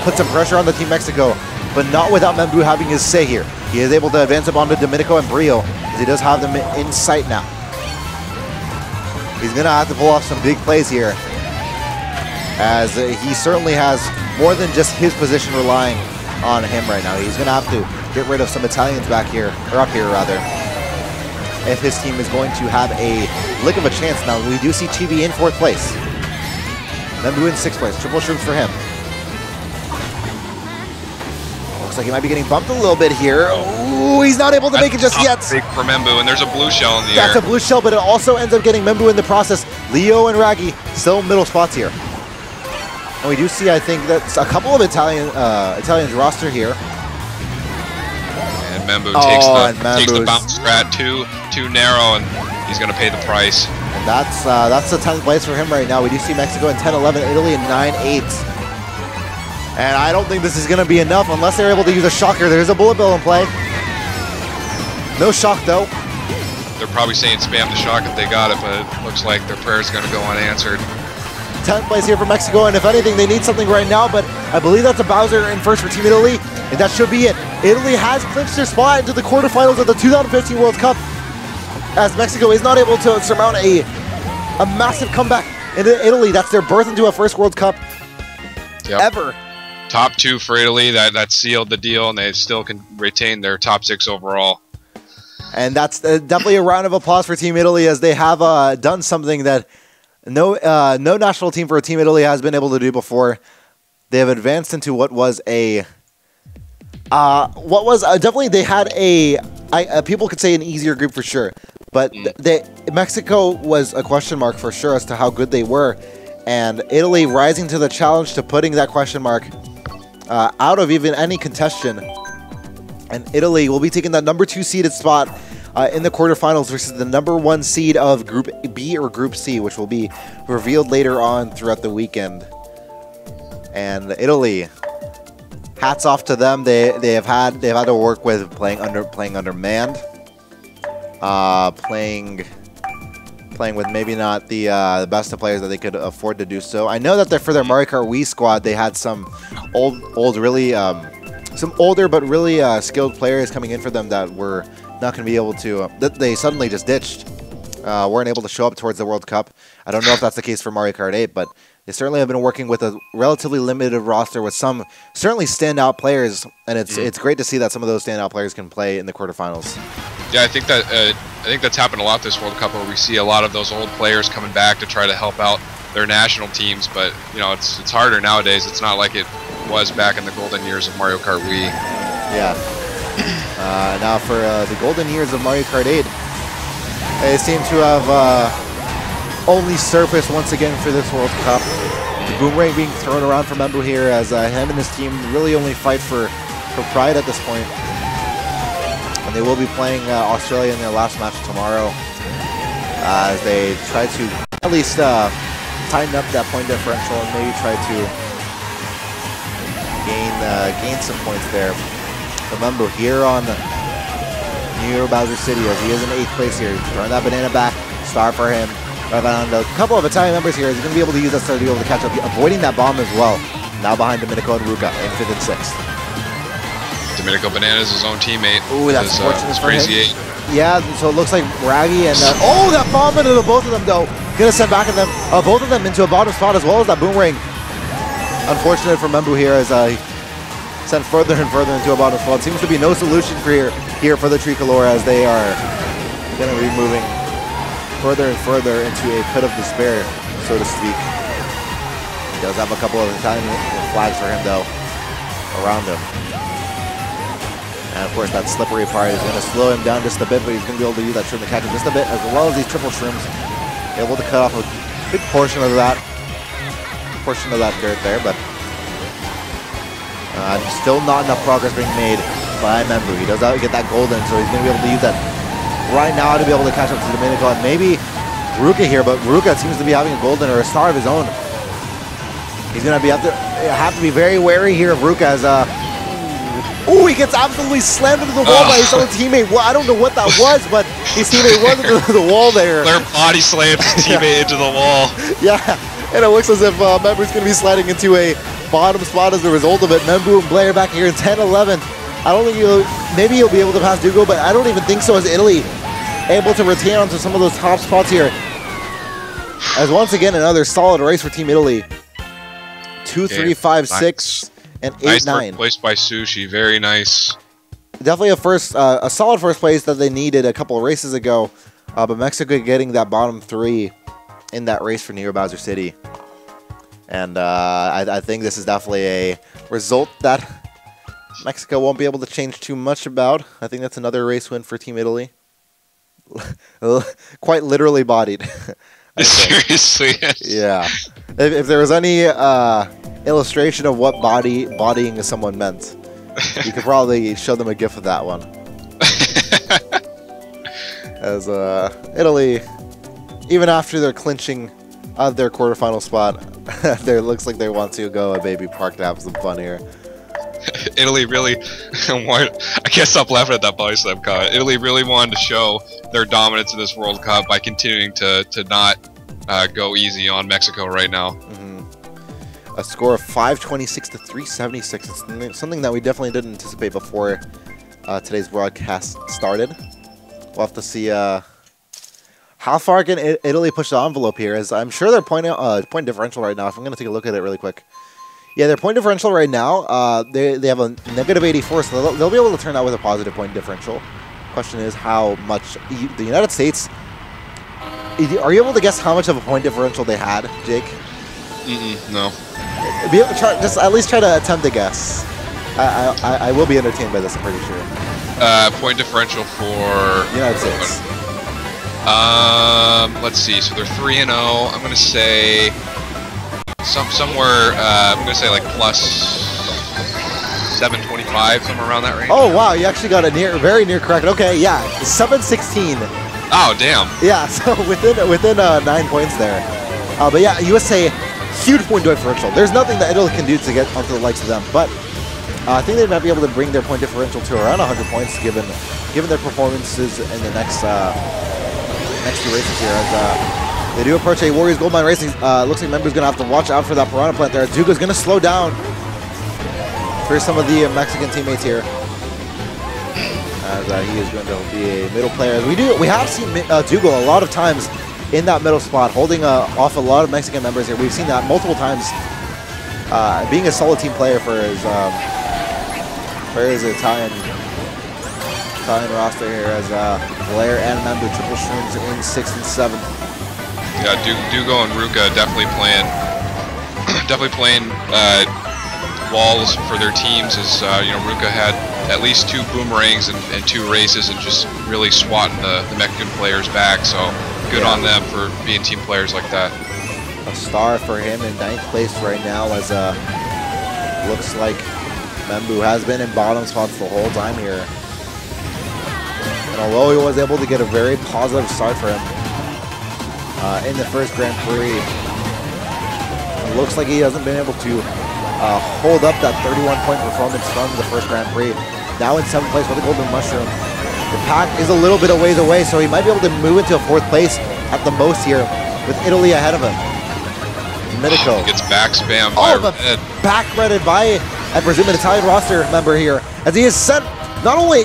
A: put some pressure on the Team Mexico, but not without Membu having his say here. He is able to advance up onto Domenico and Brio, as he does have them in sight now. He's going to have to pull off some big plays here. as he certainly has more than just his position relying on him right now. He's going to have to get rid of some Italians back here, or up here rather, if his team is going to have a lick of a chance. Now we do see Chibi in 4th place. Membu in 6th place. Triple shrooms for him. Looks like he might be getting bumped a little bit here. Ooh, he's not able to make it just yet.
B: Big for Membu, and there's a blue shell in the air.
A: That's a blue shell, but it also ends up getting Membu in the process. Leo and Raggy still middle spots here. And we do see, I think, that's a couple of Italians roster here.
B: And Membu takes the bounce strat too narrow, and he's going to pay the price.
A: And that's the 10th place for him right now. We do see Mexico in 10-11, Italy in 9-8. And I don't think this is going to be enough unless they're able to use a shocker. There's a bullet bill in play. No shock, though.
B: They're probably saying spam the shock if they got it, but it looks like their prayer is going to go unanswered.
A: 10th place here for Mexico, and if anything, they need something right now, but I believe that's a Bowser in first for Team Italy, and that should be it. Italy has clinched their spot into the quarterfinals of the 2015 World Cup, as Mexico is not able to surmount a massive comeback into Italy. That's their birth into a first World Cup ever.
B: Top 2 for Italy, that sealed the deal, and they still can retain their top 6 overall.
A: And that's definitely a round of applause for Team Italy, as they have done something that no national team for Team Italy has been able to do before. They have advanced into what was definitely they had people could say an easier group for sure, but Mexico was a question mark for sure as to how good they were, and Italy rising to the challenge to putting that question mark out of even any contention. And Italy will be taking that number 2 seeded spot in the quarterfinals versus the number 1 seed of Group B or Group C, which will be revealed later on throughout the weekend. And Italy, hats off to them. They've had to work with playing undermanned, playing with maybe not the best of players that they could afford to do so. I know that for their Mario Kart Wii squad, they had some older but really skilled players coming in for them that were not going to be able to, that they suddenly just ditched, weren't able to show up towards the World Cup. I don't know if that's the case for Mario Kart 8, but they certainly have been working with a relatively limited roster with some certainly standout players, and it's great to see that some of those standout players can play in the quarterfinals.
B: Yeah, I think that's happened a lot this World Cup, where we see a lot of those old players coming back to try to help out their national teams, but you know, it's harder nowadays. It's not like it was back in the golden years of Mario Kart Wii.
A: Yeah. Now for the golden years of Mario Kart 8, they seem to have only surfaced once again for this World Cup. The boomerang being thrown around for Membu here, as him and his team really only fight for pride at this point. And they will be playing Australia in their last match tomorrow, as they try to at least tighten up that point differential and maybe try to gain some points there. Remember, here on New Year Bowser City, as he is in 8th place here, throwing that banana back, star for him. And a couple of Italian members here, he's going to be able to use that star to be able to catch up, avoiding that bomb as well. Now behind Domenico and Ruka in 5th and 6th.
B: Domenico Banana's his own teammate.
A: Ooh, that's fortunate for
B: Crazy
A: him. Yeah, so it looks like Raggy and oh, that bomb into both of them though. Gonna send back both of them into a bottom spot, as well as that boomerang. Unfortunate for Membu here, as he sent further and further into a bottom spot. Seems to be no solution for here for the Tricolor, as they are gonna be moving further and further into a pit of despair, so to speak. He does have a couple of Italian flags for him though around him. And of course, that slippery part is going to slow him down just a bit, but he's going to be able to use that shroom to catch him just a bit, as well as these triple shrooms. Able to cut off a big portion of that dirt there, but still not enough progress being made by Membu. He does get that golden, so he's going to be able to use that right now to be able to catch up to Domenico and maybe Ruka here, but Ruka seems to be having a golden or a star of his own. He's going to have to be very wary here of Ruka, as ooh, he gets absolutely slammed into the wall by his own teammate. Well, I don't know what that was, but his teammate was into the wall there.
B: Blair body slams his teammate into the wall.
A: Yeah, and it looks as if Membu's going to be sliding into a bottom spot as a result of it. Membu and Blair back here in 10-11. I don't think maybe he'll be able to pass Dugo, but I don't even think so, as Italy able to retain onto some of those top spots here. As once again, another solid race for Team Italy. 2, 3, 5, 6, and 8, 9.
B: Nice place by Sushi. Very nice.
A: Definitely a solid first place that they needed a couple of races ago. But Mexico getting that bottom 3 in that race for Neo Bowser City. And I think this is definitely a result that Mexico won't be able to change too much about. I think that's another race win for Team Italy. Quite literally bodied.
B: Seriously.
A: Yeah. If there was any illustration of what bodying someone meant, you could probably show them a gif of that one. As Italy, even after they're clinching out of their quarterfinal spot, there looks like they want to go a baby park to have some fun here.
B: Italy really wanted, I can't stop laughing at that body slam comment. Italy really wanted to show their dominance in this World Cup by continuing to not go easy on Mexico right now.
A: A score of 526 to 376. It's something that we definitely didn't anticipate before today's broadcast started. We'll have to see how far can Italy push the envelope here, as I'm sure their point differential right now, if I'm going to take a look at it really quick. Yeah, their point differential right now, they have a negative 84, so they'll be able to turn out with a positive point differential. Question is how much the United States, are you able to guess how much of a point differential they had, Jake?
B: No.
A: Be able to just at least try to attempt to guess. I will be entertained by this, I'm pretty sure.
B: Point differential for
A: United States.
B: Let's see. So they're 3-0. I'm gonna say somewhere. I'm gonna say like plus 725, somewhere around that range.
A: Oh wow, you actually got a very near correct. Okay, yeah, 716.
B: Oh damn.
A: Yeah, so within 9 points there. But yeah, USA, huge point differential. There's nothing that Italy can do to get onto the likes of them, but I think they might be able to bring their point differential to around 100 points, given their performances in the next two races here. As they do approach a Warriors Gold Mine Racing, looks like Member's gonna have to watch out for that Piranha Plant there. Dugo's gonna slow down for some of the Mexican teammates here, as he is going to be a middle player. We have seen Dugo a lot of times in that middle spot, holding off a lot of Mexican members here. We've seen that multiple times, being a solid team player for his Italian roster here, as Blair and Member triple shrooms in 6th and 7th.
B: Yeah, Dugo and Ruka definitely playing walls for their teams. As you know, Ruka had at least 2 boomerangs and 2 races, and just really swatting the Mexican players back. So good on them for being team players like that.
A: A star for him in 9th place right now, as looks like Membu has been in bottom spots the whole time here. And although he was able to get a very positive start for him in the first Grand Prix, it looks like he hasn't been able to hold up that 31-point performance from the first Grand Prix. Now in 7th place with a Golden Mushroom. The pack is a little bit of ways away, so he might be able to move into a 4th place at the most here, with Italy ahead of him. Medico.
B: Gets back spammed by Red.
A: Back-redded by, I presume, an Italian roster member here, as he is sent not only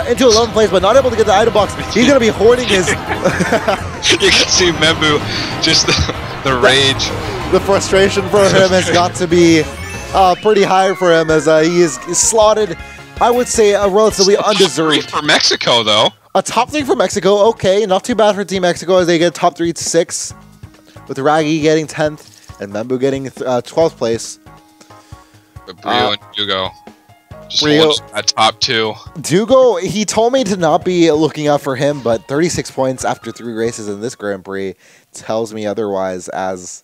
A: into 11th place, but not able to get the item box. He's going to be hoarding his...
B: You can see Membu, just the rage.
A: The frustration for him has got to be pretty high for him, as he is slotted, I would say, a relatively undeserved.
B: For Mexico, though.
A: A top 3 for Mexico, okay. Not too bad for Team Mexico, as they get top 3 to 6, with Raggy getting 10th and Membu getting 12th place.
B: But Brio and Dugo just at top 2.
A: Dugo, he told me to not be looking out for him, but 36 points after 3 races in this Grand Prix tells me otherwise, as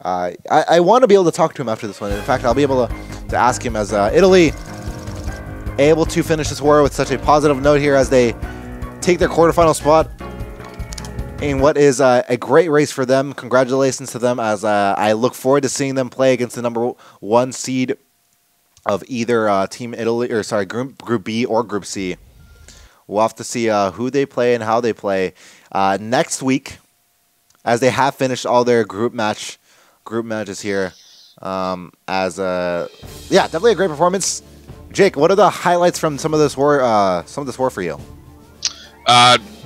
A: I want to be able to talk to him after this one. In fact, I'll be able to ask him, as Italy able to finish this war with such a positive note here, as they take their quarterfinal spot in what is a great race for them. Congratulations to them, as I look forward to seeing them play against the #1 seed of either Team Italy, or sorry, Group B or Group C. We'll have to see who they play and how they play next week, as they have finished all their group matches here. Yeah, definitely a great performance. Jake, what are the highlights from some of this war for you?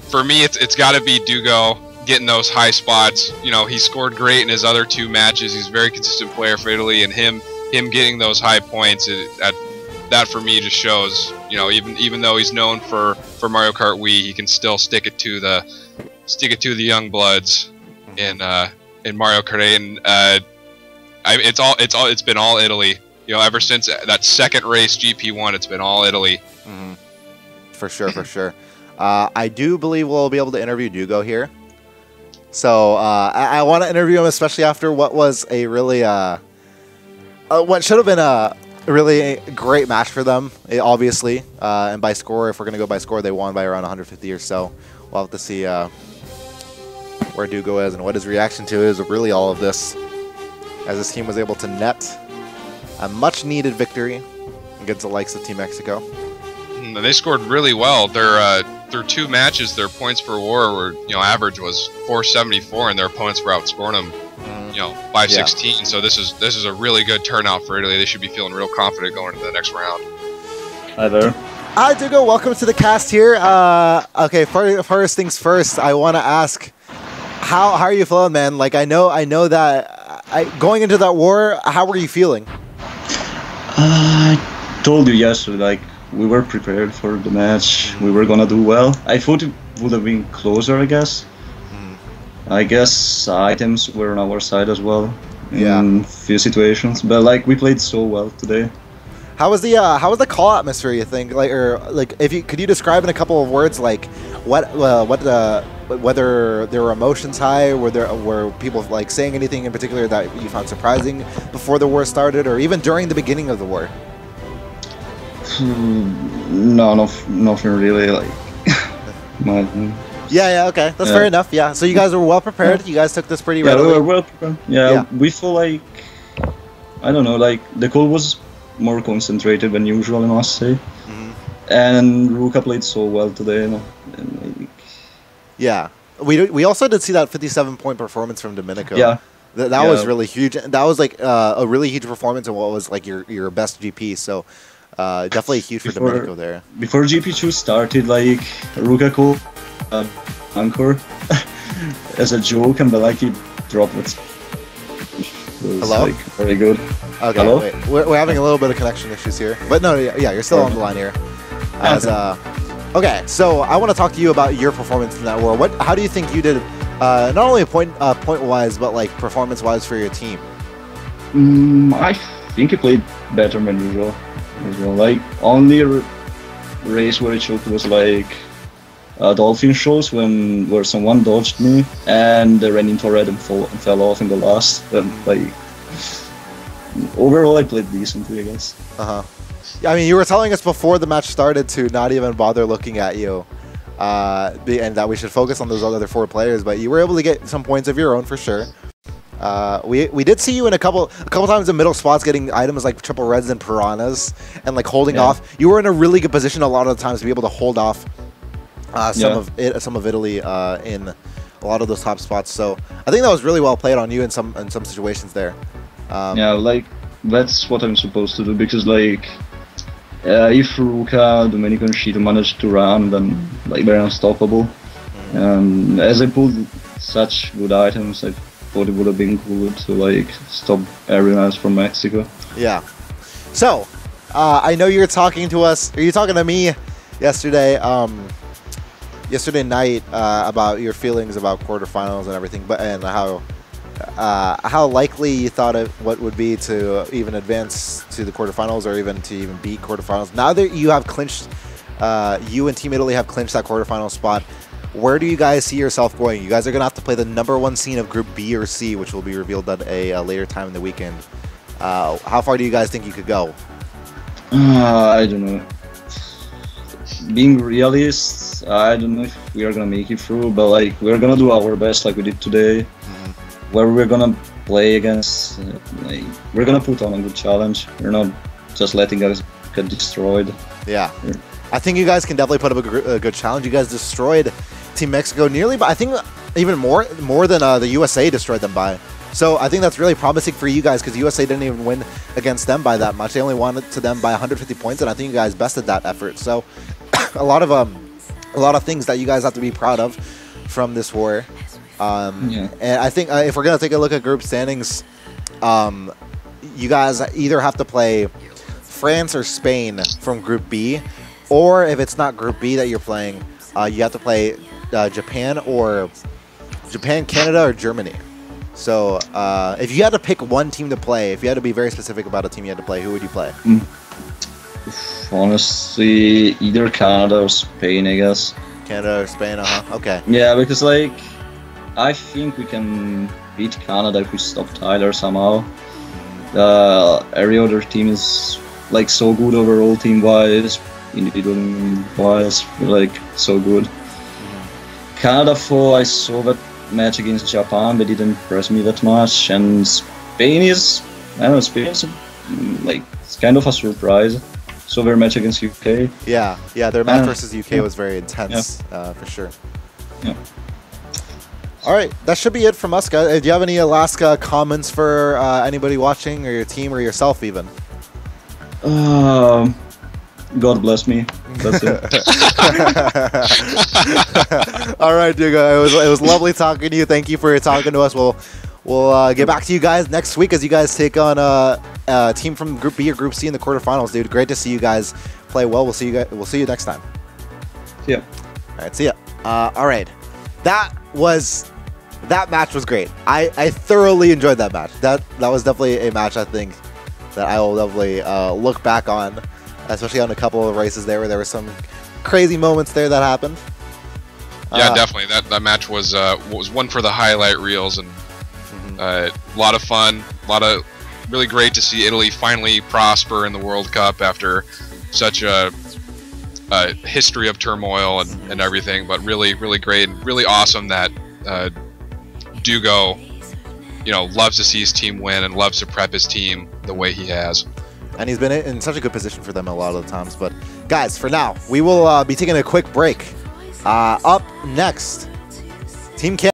B: For me, it's got to be Dugo. getting those high spots. You know, he scored great in his other 2 matches. He's a very consistent player for Italy, and him getting those high points, that for me just shows, you know, even though he's known for Mario Kart Wii, he can still stick it to the young bloods in Mario Kart 8. And it's been all Italy. You know, ever since that second race, GP1, it's been all Italy.
A: Mm-hmm. For sure, for sure. I do believe we'll be able to interview Dugo here. So I want to interview him, especially after what was a really, what should have been a really great match for them, obviously. And by score, if we're going to go by score, they won by around 150 or so. We'll have to see where Dugo is and what his reaction to is really all of this, as this team was able to net a much-needed victory against the likes of Team Mexico.
B: They scored really well. Through 2 matches, their points per war were, you know, average was 474, and their opponents were outscoring them, you know, 516. Yeah. So this is a really good turnout for Italy. They should be feeling real confident going into the next round.
C: Hi there.
A: Hi, Dugo. Welcome to the cast here. Okay, first things first, I want to ask, how are you feeling, man? Like, I know that going into that war, how were you feeling?
C: I told you yesterday, like, we were prepared for the match. We were gonna do well. I thought it would have been closer, I guess. I guess items were on our side as well in few situations. But like, we played so well today.
A: How was the call atmosphere, you think? Like, could you describe in a couple of words, like whether there were emotions high, were people like saying anything in particular that you found surprising before the war started, or even during the beginning of the war?
C: No, nothing really. Like,
A: yeah, okay, that's fair enough. Yeah, so you guys were well prepared. You guys took this pretty readily.
C: Yeah, we were well prepared. Yeah, we feel like, I don't know, like the call was more concentrated than usual, I must say. And Ruka played so well today, you know. And, like,
A: yeah, we also did see that 57-point performance from Domenico. Yeah. That was really huge. That was like a really huge performance in what was like your best GP. So definitely huge for Domenico there.
C: Before GP2 started, like Ruka called Anchor as a joke, and like he dropped it.
A: Hello?
C: Like, very good.
A: Okay,
C: hello?
A: Wait. We're having a little bit of connection issues here, but no, yeah, you're still on the line here. Okay, so I want to talk to you about your performance in that war. How do you think you did, not only point-wise, but like performance-wise for your team?
C: I think I played better than usual. Like, only race where it choked was like dolphin shows where someone dodged me and they ran into a red and fell off in the last. And like, overall, I played decently, I guess.
A: Yeah, I mean, you were telling us before the match started to not even bother looking at you, and that we should focus on those other 4 players. But you were able to get some points of your own for sure. We did see you in a couple times in middle spots getting items like triple reds and piranhas and like holding off. You were in a really good position a lot of the times to be able to hold off some of Italy in a lot of those top spots. So I think that was really well played on you in some situations there.
C: Yeah, like that's what I'm supposed to do, because like if Ruka, Domenico, and Shito managed to run, then like they're unstoppable. As I pulled such good items, I thought it would have been cool to like stop everyone else from Mexico. Yeah.
A: So, I know you were talking to us, or you talking to me yesterday, yesterday night about your feelings about quarterfinals and everything, and how likely you thought what would be to even advance to the quarterfinals, or even to even beat quarterfinals. Now that you have clinched, you and Team Italy have clinched that quarterfinal spot, where do you guys see yourself going? You guys are going to have to play the #1 seed of Group B or C, which will be revealed at a later time in the weekend. How far do you guys think you could go?
C: I don't know. Being realists, I don't know if we are going to make it through, but like we're going to do our best like we did today. Where we're going to play against, like, we're going to put on a good challenge. We're not just letting us get destroyed.
A: Yeah. I think you guys can definitely put up a good challenge. You guys destroyed Team Mexico nearly, but I think even more than the USA destroyed them by. So I think that's really promising for you guys, because USA didn't even win against them by that much. They only won to them by 150 points, and I think you guys bested that effort. So a lot of things that you guys have to be proud of from this war. And I think if we're going to take a look at group standings, you guys either have to play France or Spain from Group B, or if it's not Group B that you're playing, you have to play Japan, Canada, or Germany. So if you had to pick one team to play, if you had to be very specific about a team you had to play, who would you play?
C: Honestly, either Canada or Spain, I guess.
A: Canada or Spain, okay.
C: Yeah, because like, I think we can beat Canada if we stop Tyler somehow. Every other team is like so good overall team-wise, individual-wise, like so good. Canada, for I saw that match against Japan, they didn't impress me that much, and Spain is, I don't know, Spain is like, it's kind of a surprise. So their match against UK.
A: Yeah, their match versus UK was very intense, for sure.
C: Yeah.
A: All right, that should be it from us, guys. Do you have any last comments for anybody watching, or your team, or yourself even?
C: God bless me. That's it.
A: All right, Dugo. It was lovely talking to you. Thank you for talking to us. We'll get back to you guys next week as you guys take on a team from Group B or Group C in the quarterfinals, dude. Great to see you guys play well. We'll see you next time.
C: See ya.
A: All right, see ya. All right, that match was great. I thoroughly enjoyed that match. That was definitely a match I think that I will definitely look back on, especially on a couple of races there where there were some crazy moments there that happened.
B: Yeah, definitely. That match was one for the highlight reels, and a lot of fun. Really great to see Italy finally prosper in the World Cup after such a history of turmoil and everything. But really, really great and really awesome that Dugo, loves to see his team win and loves to prep his team the way he has.
A: And he's been in such a good position for them a lot of the times. But guys, for now, we will be taking a quick break. Up next, Team Canada.